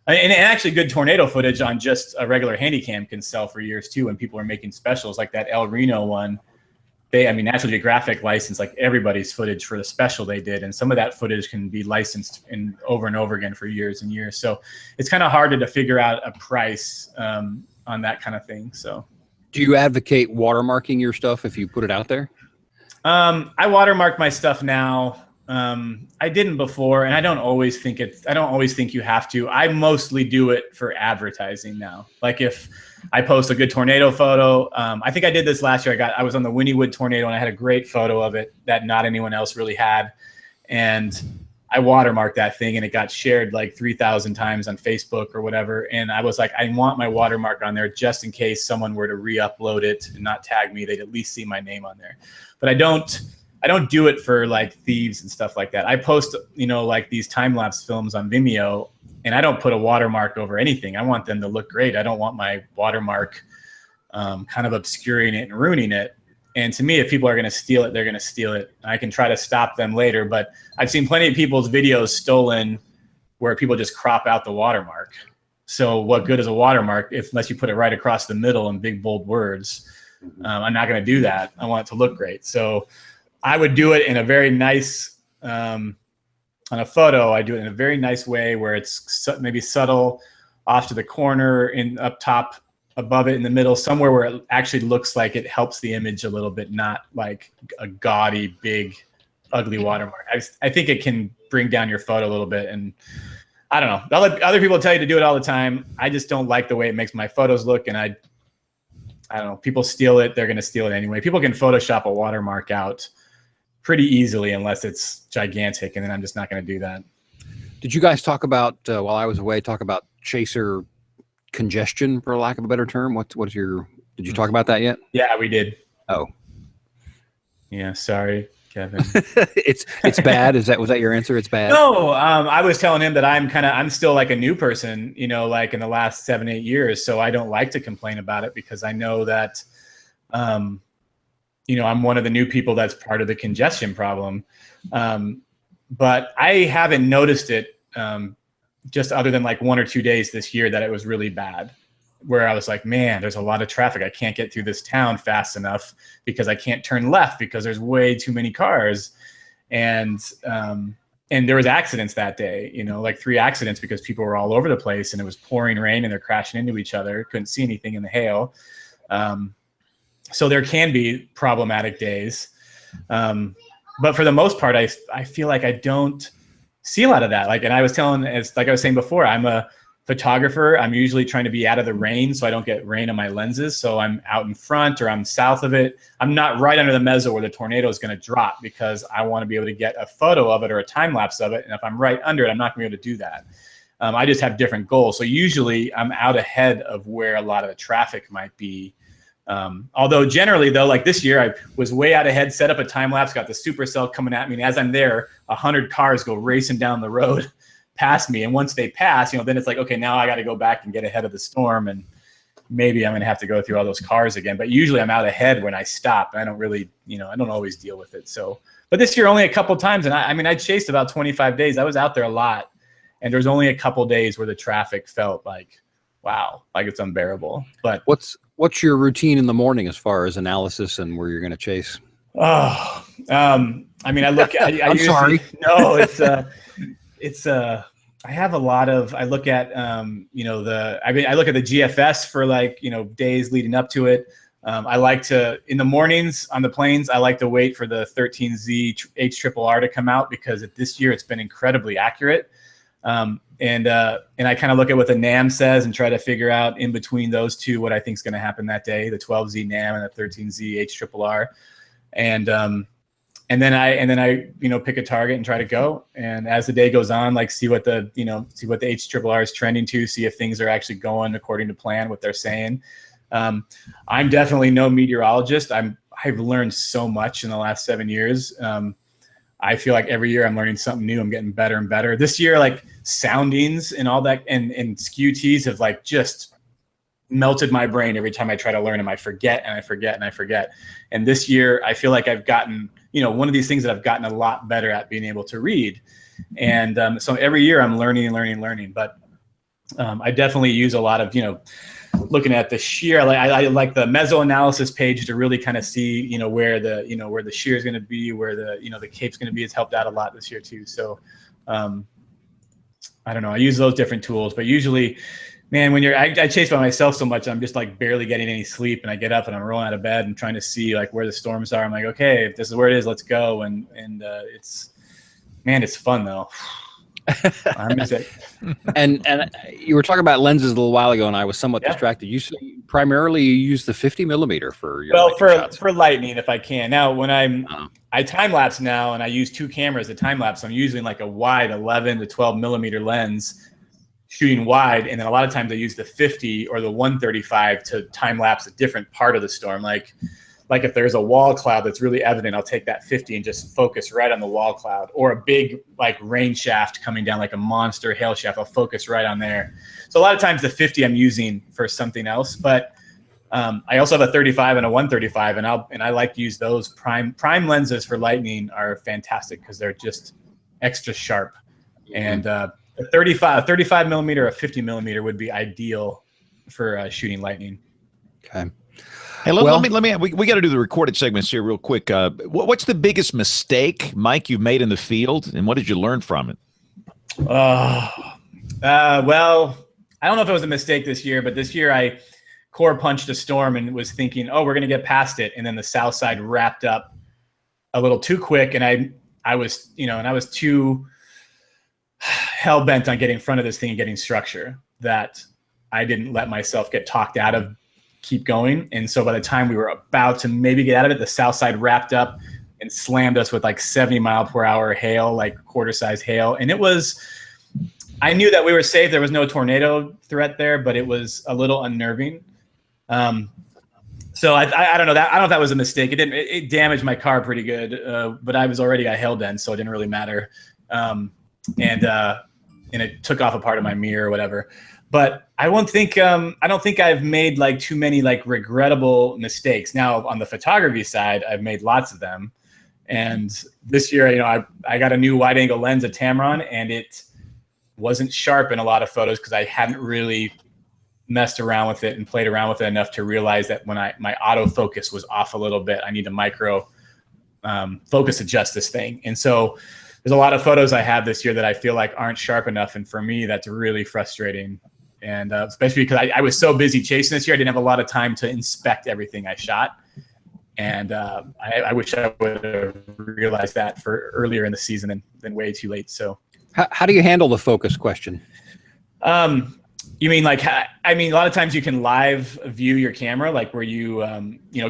And actually good tornado footage on just a regular Handycam can sell for years too, when people are making specials like that El Reno one. National Geographic licensed like everybody's footage for the special they did. And some of that footage can be licensed over and over again for years and years. So it's kind of hard to figure out a price on that kind of thing. So. Do you advocate watermarking your stuff if you put it out there? I watermark my stuff now. I didn't before, and I don't always think you have to. I mostly do it for advertising now. Like if I post a good tornado photo, I think I did this last year. I was on the Wynnewood tornado, and I had a great photo of it that not anyone else really had, and I watermarked that thing, and it got shared like 3,000 times on Facebook or whatever. And I was like, I want my watermark on there just in case someone were to re-upload it and not tag me. They'd at least see my name on there. But I don't do it for like thieves and stuff like that. I post, like these time-lapse films on Vimeo, and I don't put a watermark over anything. I want them to look great. I don't want my watermark kind of obscuring it and ruining it. And to me, if people are going to steal it, they're going to steal it. I can try to stop them later, but I've seen plenty of people's videos stolen where people just crop out the watermark. So what good is a watermark unless you put it right across the middle in big, bold words? I'm not going to do that. I want it to look great. So I would do it in a very nice, on a photo, I do it in a very nice way where it's maybe subtle off to the corner and up top, above it in the middle, somewhere where it actually looks like it helps the image a little bit, not like a gaudy, big, ugly watermark. I think it can bring down your photo a little bit. And I don't know. Other people tell you to do it all the time. I just don't like the way it makes my photos look. And I don't know. People steal it. They're going to steal it anyway. People can Photoshop a watermark out pretty easily unless it's gigantic. And then I'm just not going to do that. Did you guys talk about, while I was away, chaser congestion, for lack of a better term? Did you talk about that yet? Yeah, we did. Oh, yeah. Sorry, Kevin. it's bad. Was that your answer? It's bad. No, I was telling him that I'm still like a new person, like in the last 7-8 years. So I don't like to complain about it because I know that, I'm one of the new people that's part of the congestion problem. But I haven't noticed it, just other than like 1 or 2 days this year that it was really bad, where I was like, man, there's a lot of traffic. I can't get through this town fast enough because I can't turn left because there's way too many cars. And there was accidents that day, like 3 accidents because people were all over the place and it was pouring rain and they're crashing into each other. Couldn't see anything in the hail. So there can be problematic days. But for the most part, I feel like I don't see a lot of that. And I was saying before, I'm a photographer. I'm usually trying to be out of the rain so I don't get rain on my lenses. So I'm out in front or I'm south of it. I'm not right under the mezzo where the tornado is going to drop because I want to be able to get a photo of it or a time lapse of it. And if I'm right under it, I'm not going to be able to do that. I just have different goals. So usually I'm out ahead of where a lot of the traffic might be. Although generally though, like this year, I was way out ahead, set up a time lapse, got the supercell coming at me. And as I'm there, 100 cars go racing down the road past me. And once they pass, then it's like, okay, now I got to go back and get ahead of the storm. And maybe I'm going to have to go through all those cars again. But usually I'm out ahead when I stop. I don't really, I don't always deal with it. So, but this year only a couple times. And I chased about 25 days. I was out there a lot. And there's only a couple days where the traffic felt like, wow, like it's unbearable. But what's your routine in the morning as far as analysis and where you're going to chase? Oh, I look at, I'm sorry. No, I have a lot of, I look at, I look at the GFS for days leading up to it. I like to, in the mornings on the planes, I like to wait for the 13Z HRRR to come out because this year it's been incredibly accurate. And I kind of look at what the NAM says and try to figure out in between those two what I think is going to happen that day, the 12Z NAM and the 13Z HRRR. And then I pick a target and try to go. And as the day goes on, see what the HRRR is trending to, see if things are actually going according to plan, what they're saying. I'm definitely no meteorologist. I've learned so much in the last 7 years. I feel like every year I'm learning something new. I'm getting better and better. This year, soundings and all that and SKUTs have just melted my brain every time I try to learn them. I forget and I forget and I forget. And this year I feel like I've gotten, one of these things that I've gotten a lot better at being able to read. And so every year I'm learning. But I definitely use a lot of, looking at the shear. I like the meso analysis page to really kind of see, where the shear is going to be, where the cape's going to be. It's helped out a lot this year too. So I don't know. I use those different tools, but usually man, when I chase by myself so much, I'm just like barely getting any sleep, and I get up and I'm rolling out of bed and trying to see like where the storms are. I'm like, okay, if this is where it is, let's go. And it's fun though. I miss it. And you were talking about lenses a little while ago, and I was somewhat distracted. You primarily use the 50 millimeter for your shots. For lightning if I can. Now when I time lapse now and I use 2 cameras to time lapse, I'm using like a wide 11 to 12 millimeter lens shooting wide, and then a lot of times I use the 50 or the 135 to time lapse a different part of the storm. Like if there's a wall cloud that's really evident, I'll take that 50 and just focus right on the wall cloud, or a big like rain shaft coming down like a monster hail shaft. I'll focus right on there. So a lot of times the 50 I'm using for something else, but I also have a 35 and a 135, and I like to use those prime lenses for lightning are fantastic because they're just extra sharp. And a 35 millimeter, a 50 millimeter would be ideal for shooting lightning. Okay. Hey, let me. We got to do the recorded segments here real quick. What's the biggest mistake, Mike, you've made in the field, and what did you learn from it? Well, I don't know if it was a mistake this year, but this year I core punched a storm and was thinking, oh, we're going to get past it, and then the south side wrapped up a little too quick, and I was too hell bent on getting in front of this thing and getting structure that I didn't let myself get talked out of keep going. And so by the time we were about to maybe get out of it, the south side wrapped up and slammed us with like 70-mile-per-hour hail, like quarter-size hail. And I knew that we were safe. There was no tornado threat there, but it was a little unnerving. So I don't know that. I don't know if that was a mistake. It damaged my car pretty good, but I was already a hail den, so it didn't really matter. And it took off a part of my mirror or whatever. But I don't think I've made like too many like regrettable mistakes. Now on the photography side, I've made lots of them. And this year, I got a new wide angle lens, a Tamron, and it wasn't sharp in a lot of photos because I hadn't really messed around with it and played around with it enough to realize that when my autofocus was off a little bit, I need to micro focus adjust this thing. And so there's a lot of photos I have this year that I feel like aren't sharp enough. And for me, that's really frustrating. And especially because I was so busy chasing this year, I didn't have a lot of time to inspect everything I shot. And I wish I would have realized that for earlier in the season than way too late. So how do you handle the focus question? You mean like, a lot of times you can live view your camera, like where you,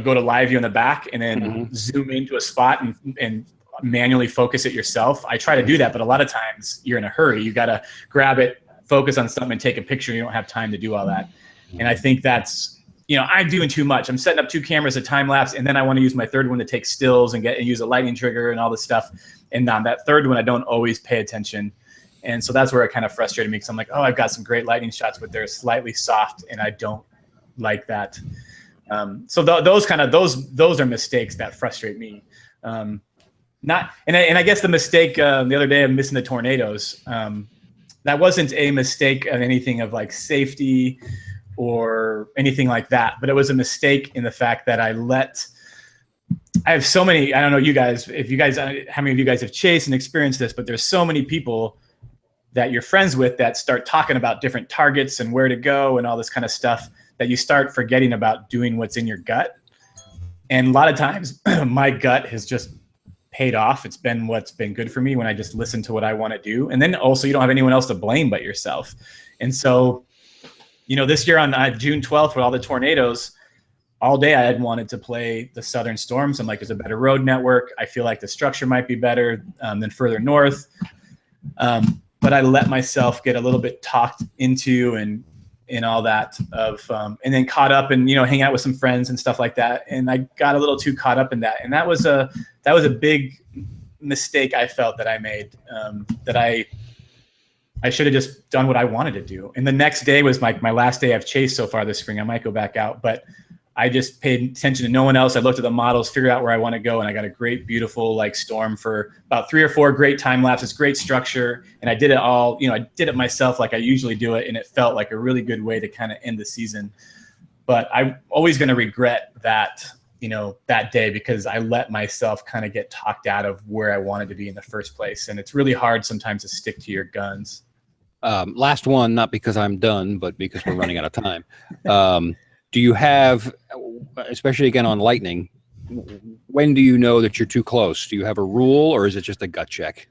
go to live view in the back and then zoom into a spot and manually focus it yourself. I try to do that, but a lot of times you're in a hurry. You got to grab it, focus on something and take a picture. You don't have time to do all that. And I think that's, I'm doing too much. I'm setting up 2 cameras at time lapse, and then I want to use my third one to take stills and use a lightning trigger and all this stuff. And on that third one, I don't always pay attention. And so that's where it kind of frustrated me because I'm like, oh, I've got some great lightning shots, but they're slightly soft, and I don't like that. So those are mistakes that frustrate me. And I guess the mistake the other day of missing the tornadoes, that wasn't a mistake of anything of like safety or anything like that, but it was a mistake in the fact that I have so many, I don't know how many of you guys have chased and experienced this, but there's so many people that you're friends with that start talking about different targets and where to go and all this kind of stuff that you start forgetting about doing what's in your gut. And a lot of times my gut has just paid off. It's been what's been good for me when I just listen to what I want to do. And then also you don't have anyone else to blame but yourself. And so, this year on June 12th with all the tornadoes, all day I had wanted to play the southern storms. I'm like, there's a better road network. I feel like the structure might be better than further north. But I let myself get a little bit talked into and all that and then caught up and, hang out with some friends and stuff like that. And I got a little too caught up in that. And that was a big mistake I felt that I made, that I should have just done what I wanted to do. And the next day was my last day I've chased so far this spring. I might go back out, but I just paid attention to no one else. I looked at the models, figured out where I want to go. And I got a great, beautiful storm for about 3 or 4 great time lapses, great structure. And I did it all, I did it myself like I usually do it. And it felt like a really good way to kind of end the season. But I'm always going to regret that, that day because I let myself kind of get talked out of where I wanted to be in the first place. And it's really hard sometimes to stick to your guns. Last one, not because I'm done, but because we're running out of time. Do you have, especially again on lightning, when do you know that you're too close? Do you have a rule, or is it just a gut check?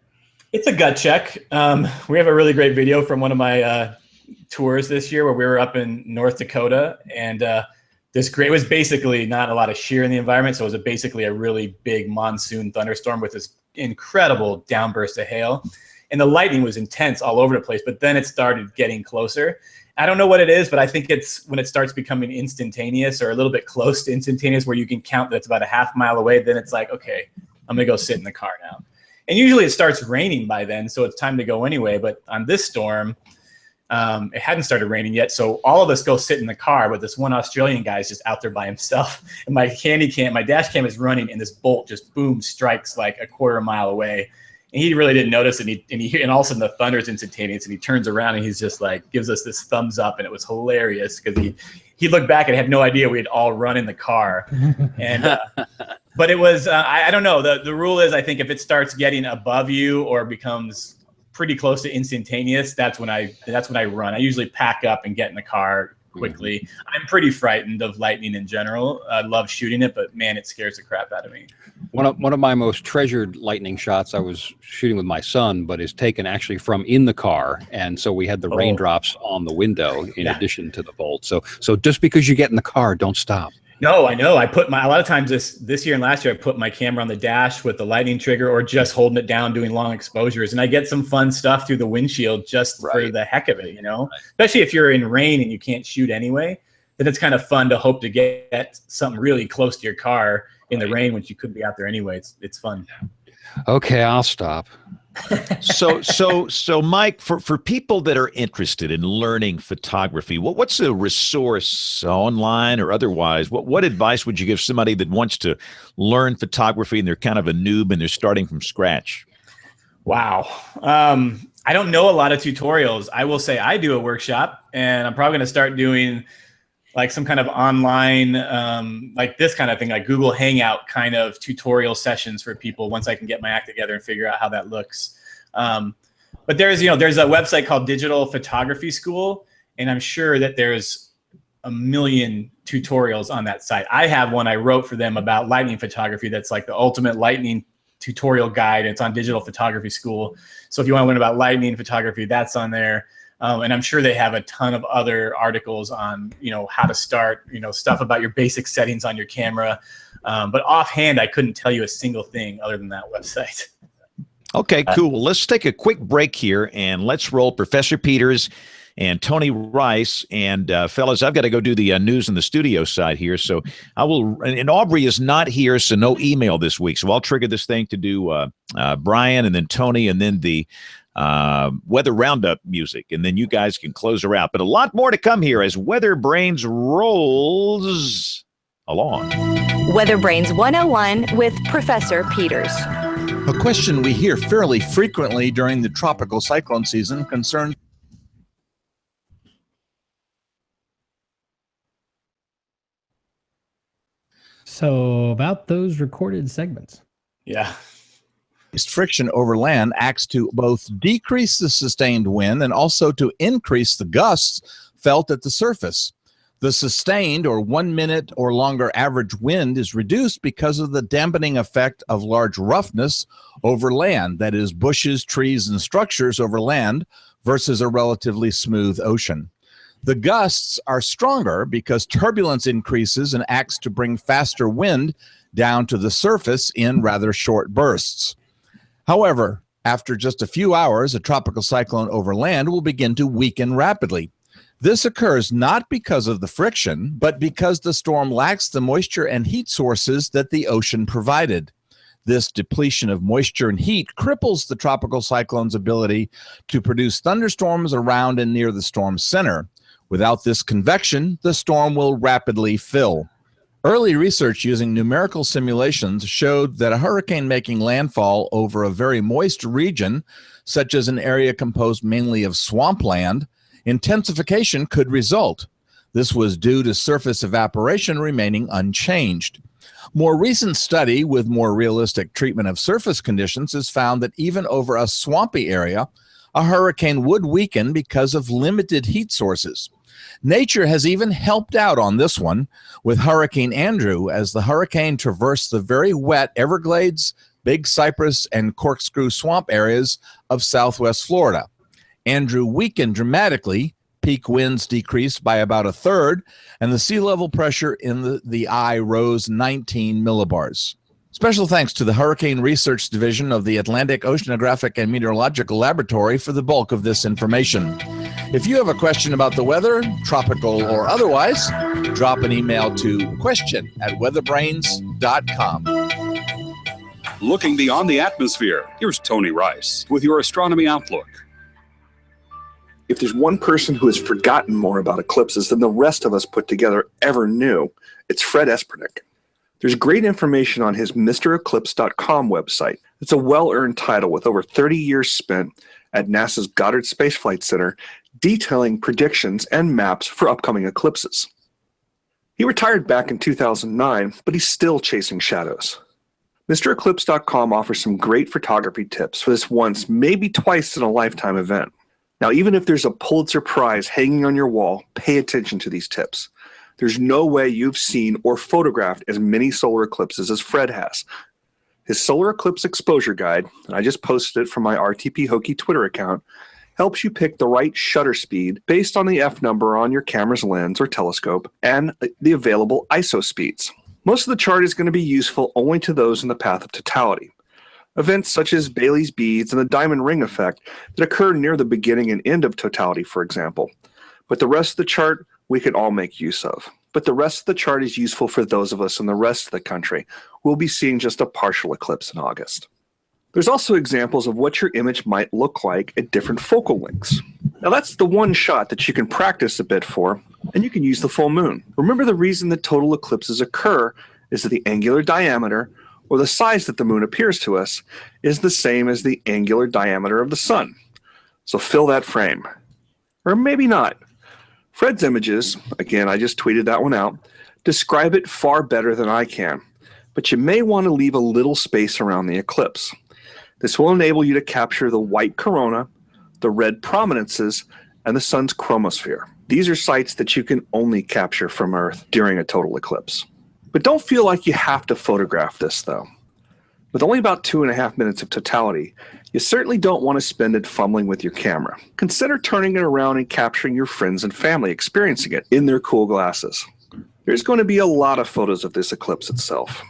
It's a gut check. We have a really great video from one of my tours this year where we were up in North Dakota, and it was basically not a lot of shear in the environment, so it was basically a really big monsoon thunderstorm with this incredible downburst of hail, and the lightning was intense all over the place, but then it started getting closer. I don't know what it is, but I think it's when it starts becoming instantaneous or a little bit close to instantaneous where you can count that it's about a half mile away, then it's like, okay, I'm gonna go sit in the car now. And usually it starts raining by then, so it's time to go anyway. But on this storm, it hadn't started raining yet, so all of us go sit in the car, but this one Australian guy is just out there by himself. And my dash cam is running, and this bolt just boom strikes like a quarter mile away. And he really didn't notice, and all of a sudden the thunder is instantaneous, and he turns around and he's just like gives us this thumbs up, and it was hilarious because he looked back and had no idea we had all run in the car. And but it was I don't know, the rule is I think if it starts getting above you or becomes pretty close to instantaneous, that's when I run. I usually pack up and get in the car quickly. Mm-hmm. I'm pretty frightened of lightning in general. I love shooting it, but man, it scares the crap out of me. One of my most treasured lightning shots I was shooting with my son, but is taken actually from in the car, and so we had the raindrops on the window in addition to the bolt. So just because you get in the car, don't stop. No, I know. I put a lot of times this year and last year, I put my camera on the dash with the lightning trigger or just holding it down, doing long exposures. And I get some fun stuff through the windshield just for the heck of it, especially if you're in rain and you can't shoot anyway, then it's kind of fun to hope to get something really close to your car in the rain, which you could be out there anyway. It's fun. Okay, I'll stop. So Mike, for people that are interested in learning photography, what's a resource online or otherwise? What advice would you give somebody that wants to learn photography and they're kind of a noob and they're starting from scratch? Wow. I don't know a lot of tutorials. I will say I do a workshop, and I'm probably going to start doing like some kind of online, like this kind of thing, like Google Hangout kind of tutorial sessions for people once I can get my act together and figure out how that looks. But there's a website called Digital Photography School, and I'm sure that there's a million tutorials on that site. I have one I wrote for them about lightning photography that's like the ultimate lightning tutorial guide. It's on Digital Photography School. So if you want to learn about lightning photography, that's on there. And I'm sure they have a ton of other articles on, how to start, stuff about your basic settings on your camera. But offhand, I couldn't tell you a single thing other than that website. Okay, cool. Well, let's take a quick break here and let's roll Professor Peters and Tony Rice. And fellas, I've got to go do the news in the studio side here. So I will, and Aubrey is not here, so no email this week. So I'll trigger this thing to do Brian and then Tony and then the weather roundup music, and then you guys can close her out. But a lot more to come here as WeatherBrains rolls along. WeatherBrains 101 with Professor Peters. A question we hear fairly frequently during the tropical cyclone season concerns about those recorded segments. Yeah. Friction over land acts to both decrease the sustained wind and also to increase the gusts felt at the surface. The sustained or 1 minute or longer average wind is reduced because of the dampening effect of large roughness over land, that is, bushes, trees, and structures over land versus a relatively smooth ocean. The gusts are stronger because turbulence increases and acts to bring faster wind down to the surface in rather short bursts. However, after just a few hours, a tropical cyclone over land will begin to weaken rapidly. This occurs not because of the friction, but because the storm lacks the moisture and heat sources that the ocean provided. This depletion of moisture and heat cripples the tropical cyclone's ability to produce thunderstorms around and near the storm's center. Without this convection, the storm will rapidly fill. Early research using numerical simulations showed that a hurricane making landfall over a very moist region, such as an area composed mainly of swampland, intensification could result. This was due to surface evaporation remaining unchanged. More recent study with more realistic treatment of surface conditions has found that even over a swampy area, a hurricane would weaken because of limited heat sources. Nature has even helped out on this one with Hurricane Andrew as the hurricane traversed the very wet Everglades, Big Cypress, and Corkscrew Swamp areas of southwest Florida. Andrew weakened dramatically, peak winds decreased by about a third, and the sea level pressure in the eye rose 19 millibars. Special thanks to the Hurricane Research Division of the Atlantic Oceanographic and Meteorological Laboratory for the bulk of this information. If you have a question about the weather, tropical or otherwise, drop an email to question@weatherbrains.com. Looking beyond the atmosphere, here's Tony Rice with your Astronomy Outlook. If there's one person who has forgotten more about eclipses than the rest of us put together ever knew, it's Fred Espernick. There's great information on his MrEclipse.com website. It's a well-earned title with over 30 years spent at NASA's Goddard Space Flight Center detailing predictions and maps for upcoming eclipses. He retired back in 2009, but he's still chasing shadows. MrEclipse.com offers some great photography tips for this once, maybe twice in a lifetime event. Now, even if there's a Pulitzer Prize hanging on your wall, pay attention to these tips. There's no way you've seen or photographed as many solar eclipses as Fred has. His Solar Eclipse Exposure Guide, and I just posted it from my RTP Hokie Twitter account, helps you pick the right shutter speed based on the F number on your camera's lens or telescope and the available ISO speeds. Most of the chart is going to be useful only to those in the path of totality. Events such as Bailey's beads and the diamond ring effect that occur near the beginning and end of totality, for example. But the rest of the chart we can all make use of. But the rest of the chart is useful for those of us in the rest of the country who will be seeing just a partial eclipse in August. There's also examples of what your image might look like at different focal lengths. Now that's the one shot that you can practice a bit for, and you can use the full moon. Remember, the reason that total eclipses occur is that the angular diameter, or the size that the moon appears to us, is the same as the angular diameter of the sun. So fill that frame. Or maybe not. Fred's images, again, I just tweeted that one out, describe it far better than I can, but you may want to leave a little space around the eclipse. This will enable you to capture the white corona, the red prominences, and the sun's chromosphere. These are sites that you can only capture from Earth during a total eclipse. But don't feel like you have to photograph this, though. With only about 2.5 minutes of totality, you certainly don't want to spend it fumbling with your camera. Consider turning it around and capturing your friends and family experiencing it in their cool glasses. There's going to be a lot of photos of this eclipse itself.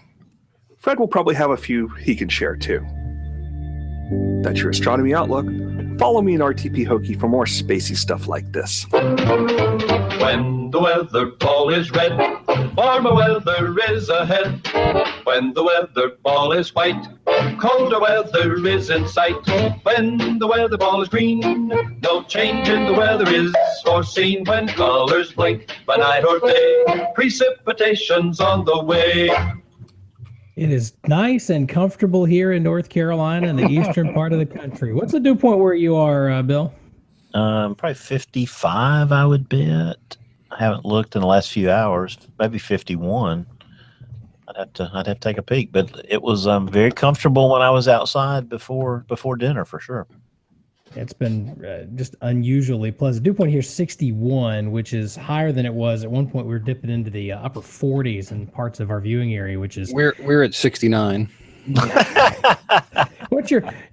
Fred will probably have a few he can share too. That's your Astronomy Outlook. Follow me in RTP Hokie for more spacey stuff like this. When the weather ball is red, warmer weather is ahead. When the weather ball is white, colder weather is in sight. When the weather ball is green, no change in the weather is foreseen. When colors blink, by night or day, precipitation's on the way. It is nice and comfortable here in North Carolina in the eastern part of the country. What's the dew point where you are, Bill? Probably 55, I would bet. I haven't looked in the last few hours. Maybe 51. I'd have to take a peek, but it was very comfortable when I was outside before dinner for sure. It's been just unusually pleasant. Dew point here is 61, which is higher than it was at one point. We were dipping into the upper 40s in parts of our viewing area, which is we're at 69.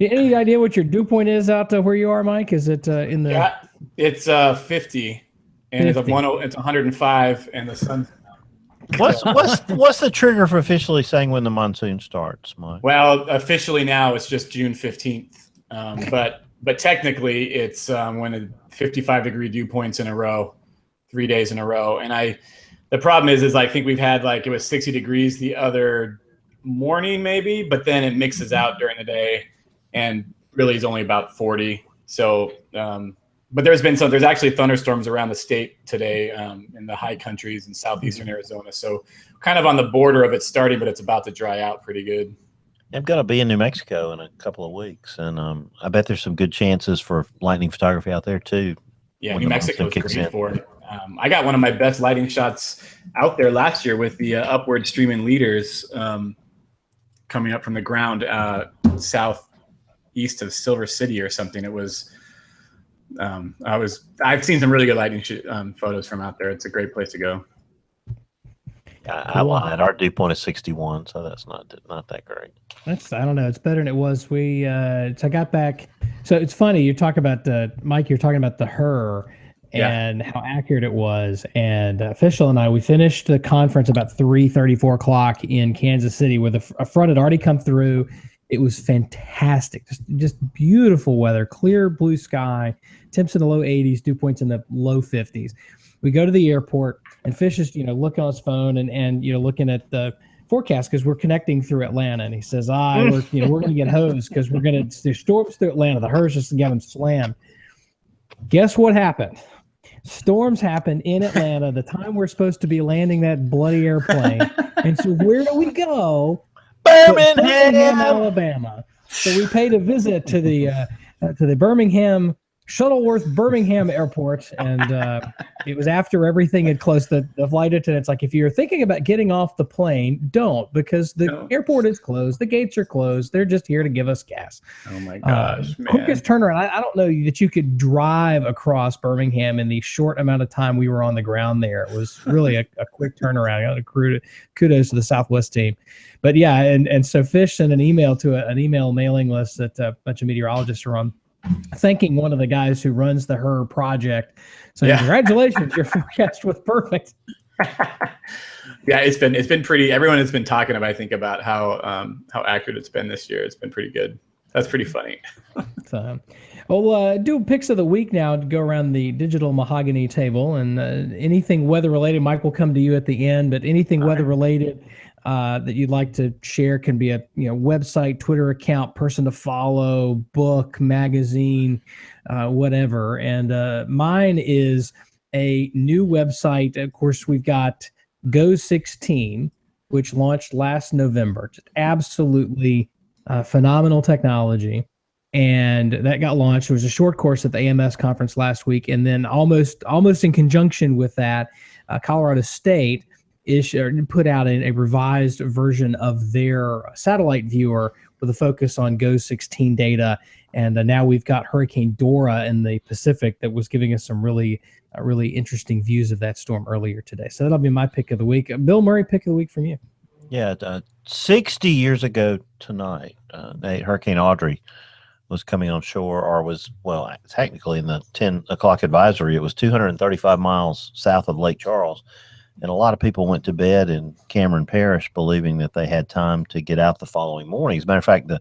Any idea what your dew point is out where you are, Mike? Is it in the? Yeah, it's 50, and 50. It's 105, and the sun. What's the trigger for officially saying when the monsoon starts, Mike? Well, officially now it's just June 15th, but technically it's when a 55-degree dew points in a row, 3 days in a row. And the problem is I think we've had it was 60 degrees the other morning maybe, but then it mixes out during the day and really is only about 40. So, but there's actually thunderstorms around the state today in the high countries in southeastern Arizona. So kind of on the border of it starting, but it's about to dry out pretty good. I'm going to be in New Mexico in a couple of weeks, and I bet there's some good chances for lightning photography out there too. Yeah, New Mexico is great for it. I got one of my best lighting shots out there last year with the upward streaming leaders coming up from the ground southeast of Silver City or something. It was I've seen some really good lightning photos from out there. It's a great place to go. I lied. Our dew point is 61, so that's not that great. I don't know. It's better than it was. So I got back. So it's funny. You talk about Mike. You're talking about the HER and how accurate it was. And Official and I, we finished the conference about 3:34 o'clock in Kansas City, where a front had already come through. It was fantastic. Just beautiful weather, clear blue sky, temps in the low 80s, dew points in the low 50s. We go to the airport, and Fish is, looking on his phone and looking at the forecast because we're connecting through Atlanta. And he says, we're going to get hosed because there's storms through Atlanta. The HERS just got them slammed. Guess what happened? Storms happened in Atlanta the time we're supposed to be landing that bloody airplane. And so where do we go? Birmingham, Alabama. So we paid a visit to the Birmingham Shuttleworth Birmingham Airport, and it was after everything had closed. The flight attendant's like, if you're thinking about getting off the plane, don't, because the airport is closed. The gates are closed. They're just here to give us gas. Oh, my gosh, man. Quickest turnaround. I don't know that you could drive across Birmingham in the short amount of time we were on the ground there. It was really a quick turnaround. Kudos to the Southwest team. But, yeah, and so Fish sent an email to an email mailing list that a bunch of meteorologists are on, thanking one of the guys who runs the HER project. So congratulations, your forecast was perfect. Yeah, it's been pretty. Everyone has been talking about how accurate it's been this year. It's been pretty good. That's pretty funny. So, we'll do picks of the week now to go around the digital mahogany table, and anything weather related. Mike will come to you at the end, but anything weather related that you'd like to share can be a website, Twitter account, person to follow, book, magazine, whatever. And mine is a new website. Of course, we've got Go 16, which launched last November. Just absolutely phenomenal technology. And that got launched. It was a short course at the AMS conference last week. And then almost in conjunction with that, Colorado State put out a revised version of their satellite viewer with a focus on Go 16 data. And now we've got Hurricane Dora in the Pacific that was giving us some really interesting views of that storm earlier today. So that'll be my pick of the week. Bill Murray, pick of the week from you. Yeah, 60 years ago tonight, Hurricane Audrey was coming on shore, or was, well, technically in the 10 o'clock advisory, it was 235 miles south of Lake Charles. And a lot of people went to bed in Cameron Parish believing that they had time to get out the following morning. As a matter of fact, the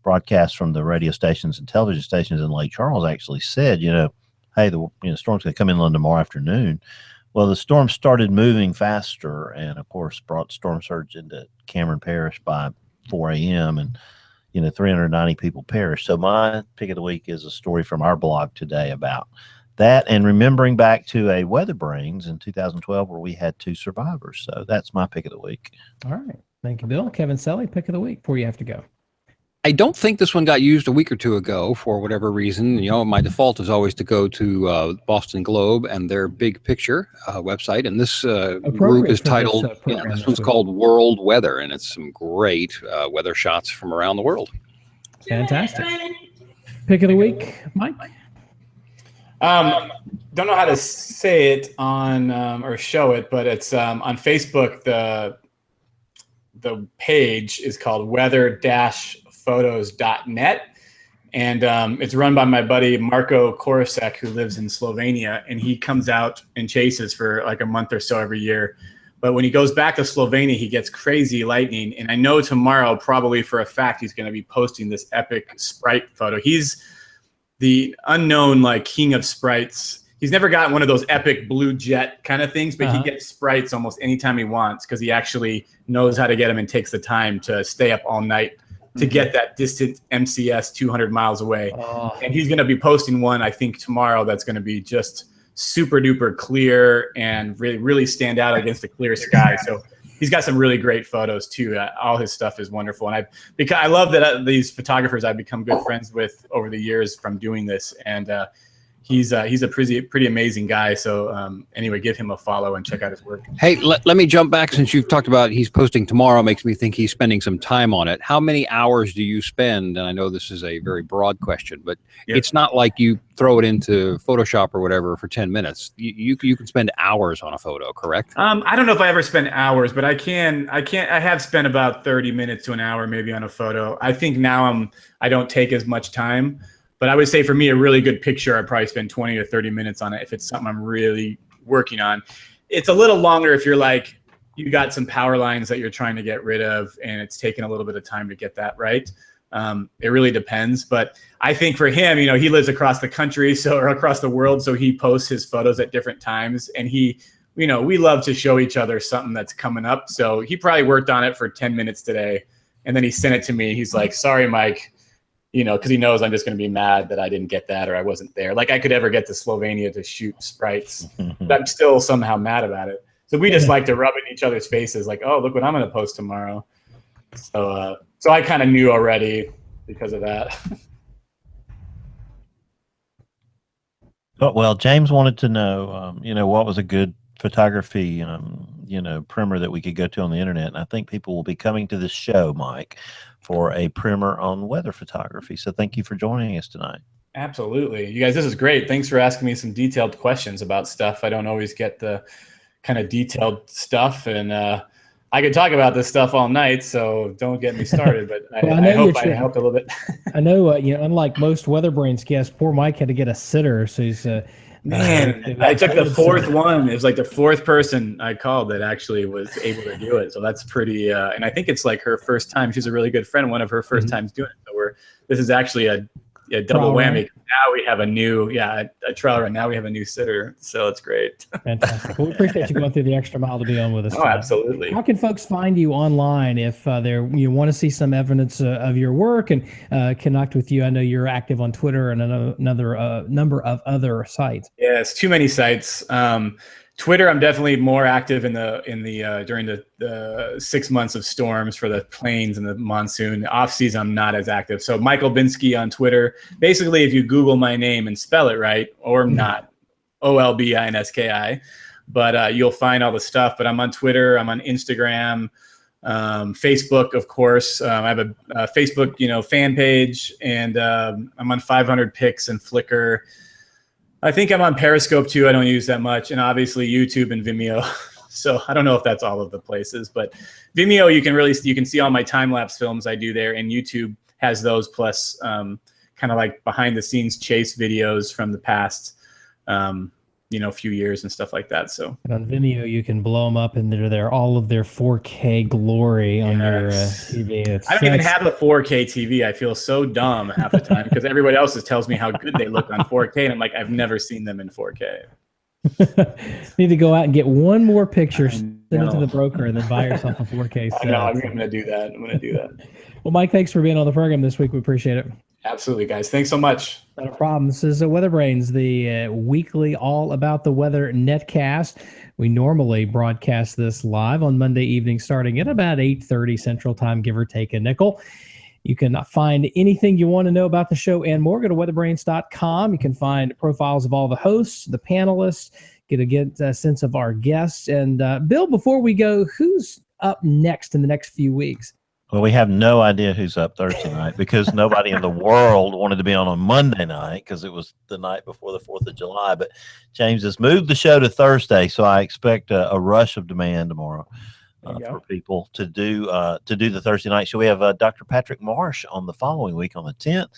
broadcast from the radio stations and television stations in Lake Charles actually said, hey, the storm's going to come inland tomorrow afternoon. Well, the storm started moving faster and, of course, brought storm surge into Cameron Parish by 4 a.m. and 390 people perished. So my pick of the week is a story from our blog today about that, and remembering back to a WeatherBrains in 2012 where we had 2 survivors. So that's my pick of the week. All right. Thank you, Bill. Kevin Selly, pick of the week before you have to go. I don't think this one got used a week or two ago for whatever reason. My default is always to go to Boston Globe and their big picture website. And this group is titled, this one's called World Weather, and it's some great weather shots from around the world. Fantastic. Pick of the week, Mike? Don't know how to say it on or show it, but it's on Facebook. The page is called weather-photos.net, and it's run by my buddy Marko Korosek, who lives in Slovenia, and he comes out and chases for like a month or so every year. But when he goes back to Slovenia, he gets crazy lightning, and I know tomorrow, probably for a fact, he's going to be posting this epic sprite photo. He's the unknown king of sprites. He's never gotten one of those epic blue jet kind of things, but he gets sprites almost anytime he wants because he actually knows how to get them and takes the time to stay up all night to get that distant MCS 200 miles away. And he's going to be posting one, I think, tomorrow that's going to be just super duper clear and really, really stand out against the clear sky. So he's got some really great photos too. All his stuff is wonderful, and I love that these photographers I've become good friends with over the years from doing this. And he's a pretty amazing guy. So anyway, give him a follow and check out his work. Hey, let me jump back since you've talked about he's posting tomorrow. Makes me think he's spending some time on it. How many hours do you spend? And I know this is a very broad question, but it's not like you throw it into Photoshop or whatever for 10 minutes. You can spend hours on a photo, correct? I don't know if I ever spend hours, but I have spent about 30 minutes to an hour maybe on a photo. I think now I don't take as much time. But I would say for me, a really good picture, I'd probably spend 20 to 30 minutes on it if it's something I'm really working on. It's a little longer if you're like, you got some power lines that you're trying to get rid of and it's taken a little bit of time to get that right. It really depends. But I think for him, he lives across the country or across the world, so he posts his photos at different times. And we love to show each other something that's coming up. So he probably worked on it for 10 minutes today. And then he sent it to me. He's like, sorry, Mike. Because he knows I'm just going to be mad that I didn't get that or I wasn't there. Like I could ever get to Slovenia to shoot sprites, but I'm still somehow mad about it. So we just like to rub in each other's faces like, oh, look what I'm going to post tomorrow. So I kind of knew already because of that. Well, James wanted to know, what was a good photography, primer that we could go to on the internet. And I think people will be coming to this show, Mike, for a primer on weather photography. So thank you for joining us tonight. Absolutely. You guys, this is great. Thanks for asking me some detailed questions about stuff. I don't always get the kind of detailed stuff. And I could talk about this stuff all night, so don't get me started. But I hope I helped a little bit. I know, unlike most WeatherBrains guests, poor Mike had to get a sitter. So he's... Man, I took the fourth one. It was like the fourth person I called that actually was able to do it. So that's pretty, and I think it's like her first time. She's a really good friend, one of her first times doing it. So this is actually a double whammy. Right? Now we have a trial run. Now we have a new sitter. So it's great. Fantastic. Well, we appreciate you going through the extra mile to be on with us. Oh, absolutely. How can folks find you online if you want to see some evidence of your work and connect with you? I know you're active on Twitter and another number of other sites. Yeah, it's too many sites. Twitter, I'm definitely more active during the 6 months of storms for the plains and the monsoon. Off season, I'm not as active. So Michael Binsky on Twitter. Basically, if you Google my name and spell it right, or not, Olbinski, but you'll find all the stuff. But I'm on Twitter. I'm on Instagram, Facebook, of course. I have a Facebook, fan page, and I'm on 500 Pics and Flickr. I think I'm on Periscope too. I don't use that much. And obviously YouTube and Vimeo. So I don't know if that's all of the places, but Vimeo, you can see all my time-lapse films I do there. And YouTube has those plus kind of like behind the scenes chase videos from the past, few years and stuff like that. So and on Vimeo, you can blow them up and they're all of their 4K glory on your TV. I don't even have a 4K TV. I feel so dumb half the time because everybody else just tells me how good they look on 4K. And I'm like, I've never seen them in 4K. Need to go out and get one more picture, send it to the broker, and then buy yourself a 4K set. No, I'm going to do that. Well, Mike, thanks for being on the program this week. We appreciate it. Absolutely, guys. Thanks so much. Not a problem. This is WeatherBrains, the weekly all about the weather netcast. We normally broadcast this live on Monday evening starting at about 8:30 Central Time, give or take a nickel. You can find anything you want to know about the show and more. Go to weatherbrains.com. You can find profiles of all the hosts, the panelists, get a sense of our guests. And Bill, before we go, who's up next in the next few weeks? Well, we have no idea who's up Thursday night because nobody in the world wanted to be on Monday night because it was the night before the 4th of July. But James has moved the show to Thursday, so I expect a rush of demand tomorrow for people to do the Thursday night show. We have Dr. Patrick Marsh on the following week on the 10th.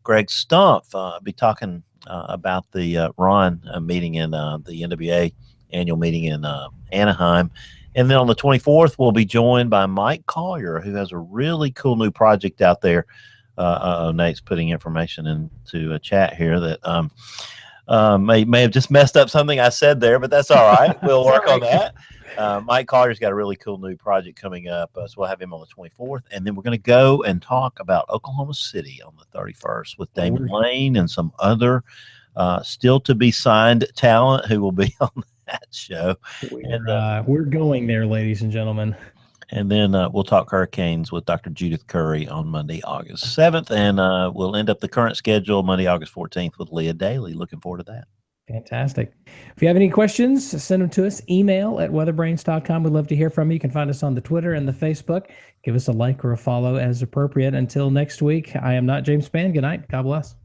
Greg Stumpf be talking about the Ron meeting in the NWA annual meeting in Anaheim. And then on the 24th, we'll be joined by Mike Collier, who has a really cool new project out there. Nate's putting information into a chat here that may have just messed up something I said there, but that's all right. We'll work on that. Mike Collier's got a really cool new project coming up, so we'll have him on the 24th. And then we're going to go and talk about Oklahoma City on the 31st with Damon Lane and some other still to be signed talent who will be on that show. We're going there, ladies and gentlemen. And then we'll talk hurricanes with Dr. Judith Curry on Monday, August 7th. And we'll end up the current schedule Monday, August 14th with Leah Daly. Looking forward to that. Fantastic. If you have any questions, send them to us. Email at weatherbrains.com. We'd love to hear from you. You can find us on the Twitter and the Facebook. Give us a like or a follow as appropriate. Until next week, I am not James Spann. Good night. God bless.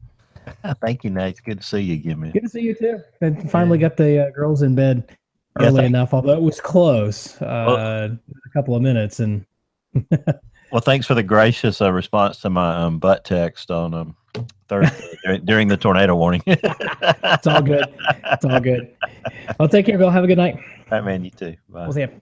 Thank you, Nate. It's good to see you again, man. Good to see you too. And finally got the girls in bed Yeah, early enough, although it was close. Well- A couple of minutes. And Well, thanks for the gracious response to my butt text on Thursday during the tornado warning. it's all good. It's all good. Well, take care, Bill. Have a good night. All right, man. You too. Bye. We'll see you.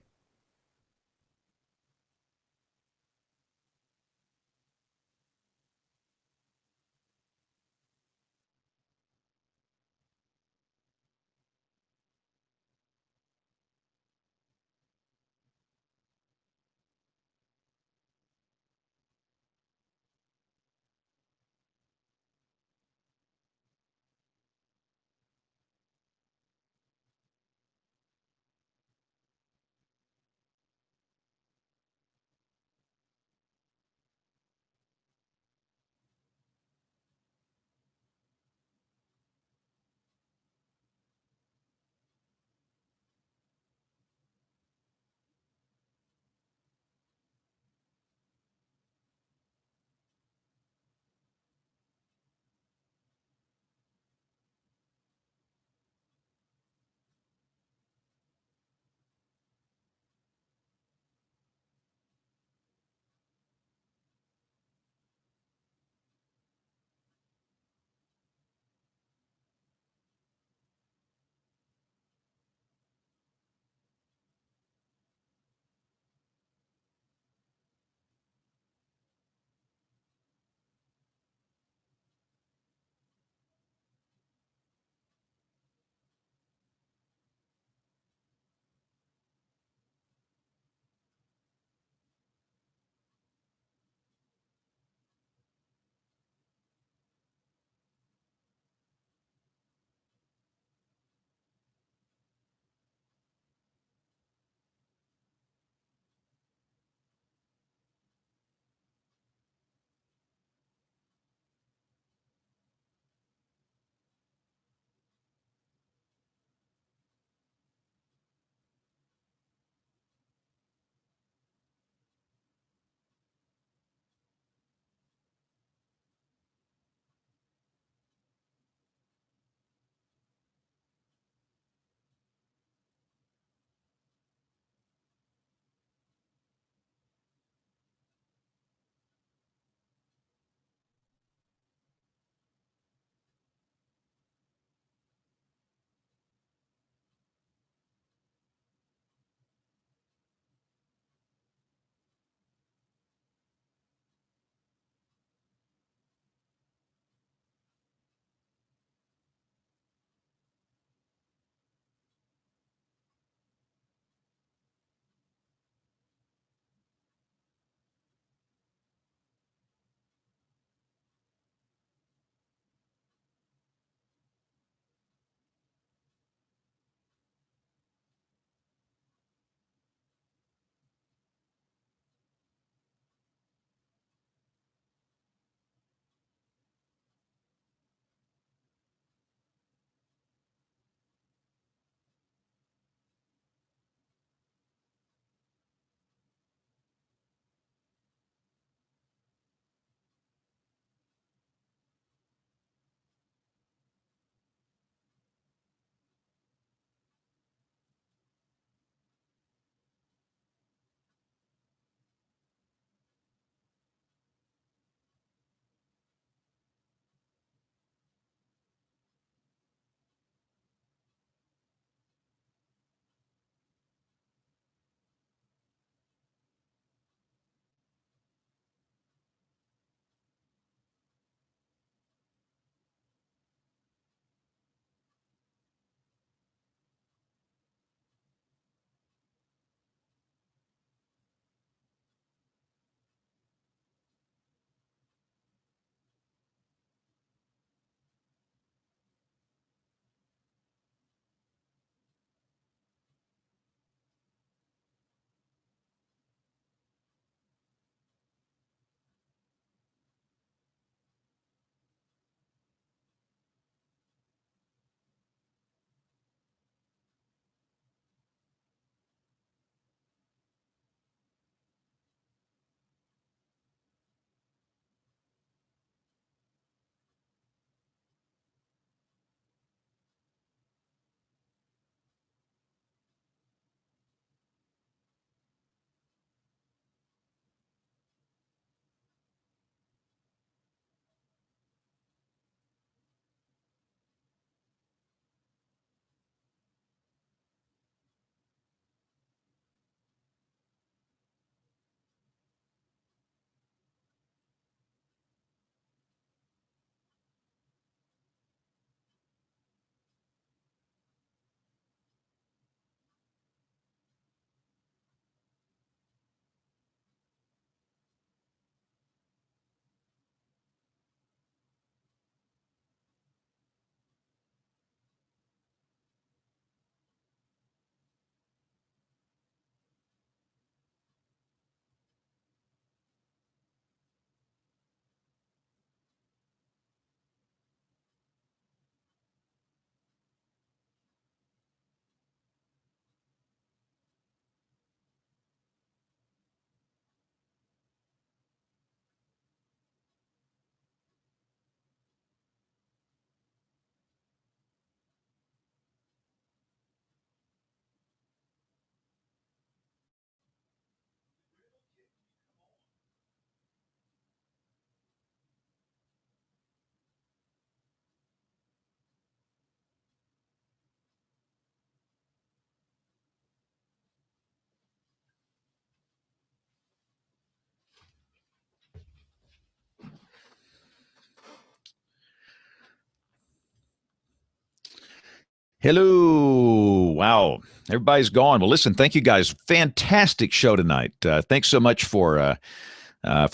Hello. Wow. Everybody's gone. Well, listen, thank you guys. Fantastic show tonight. Thanks so much for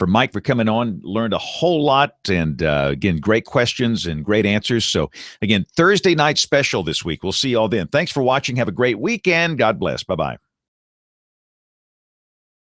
Mike for coming on. Learned a whole lot. And again, great questions and great answers. So again, Thursday night special this week. We'll see you all then. Thanks for watching. Have a great weekend. God bless. Bye-bye.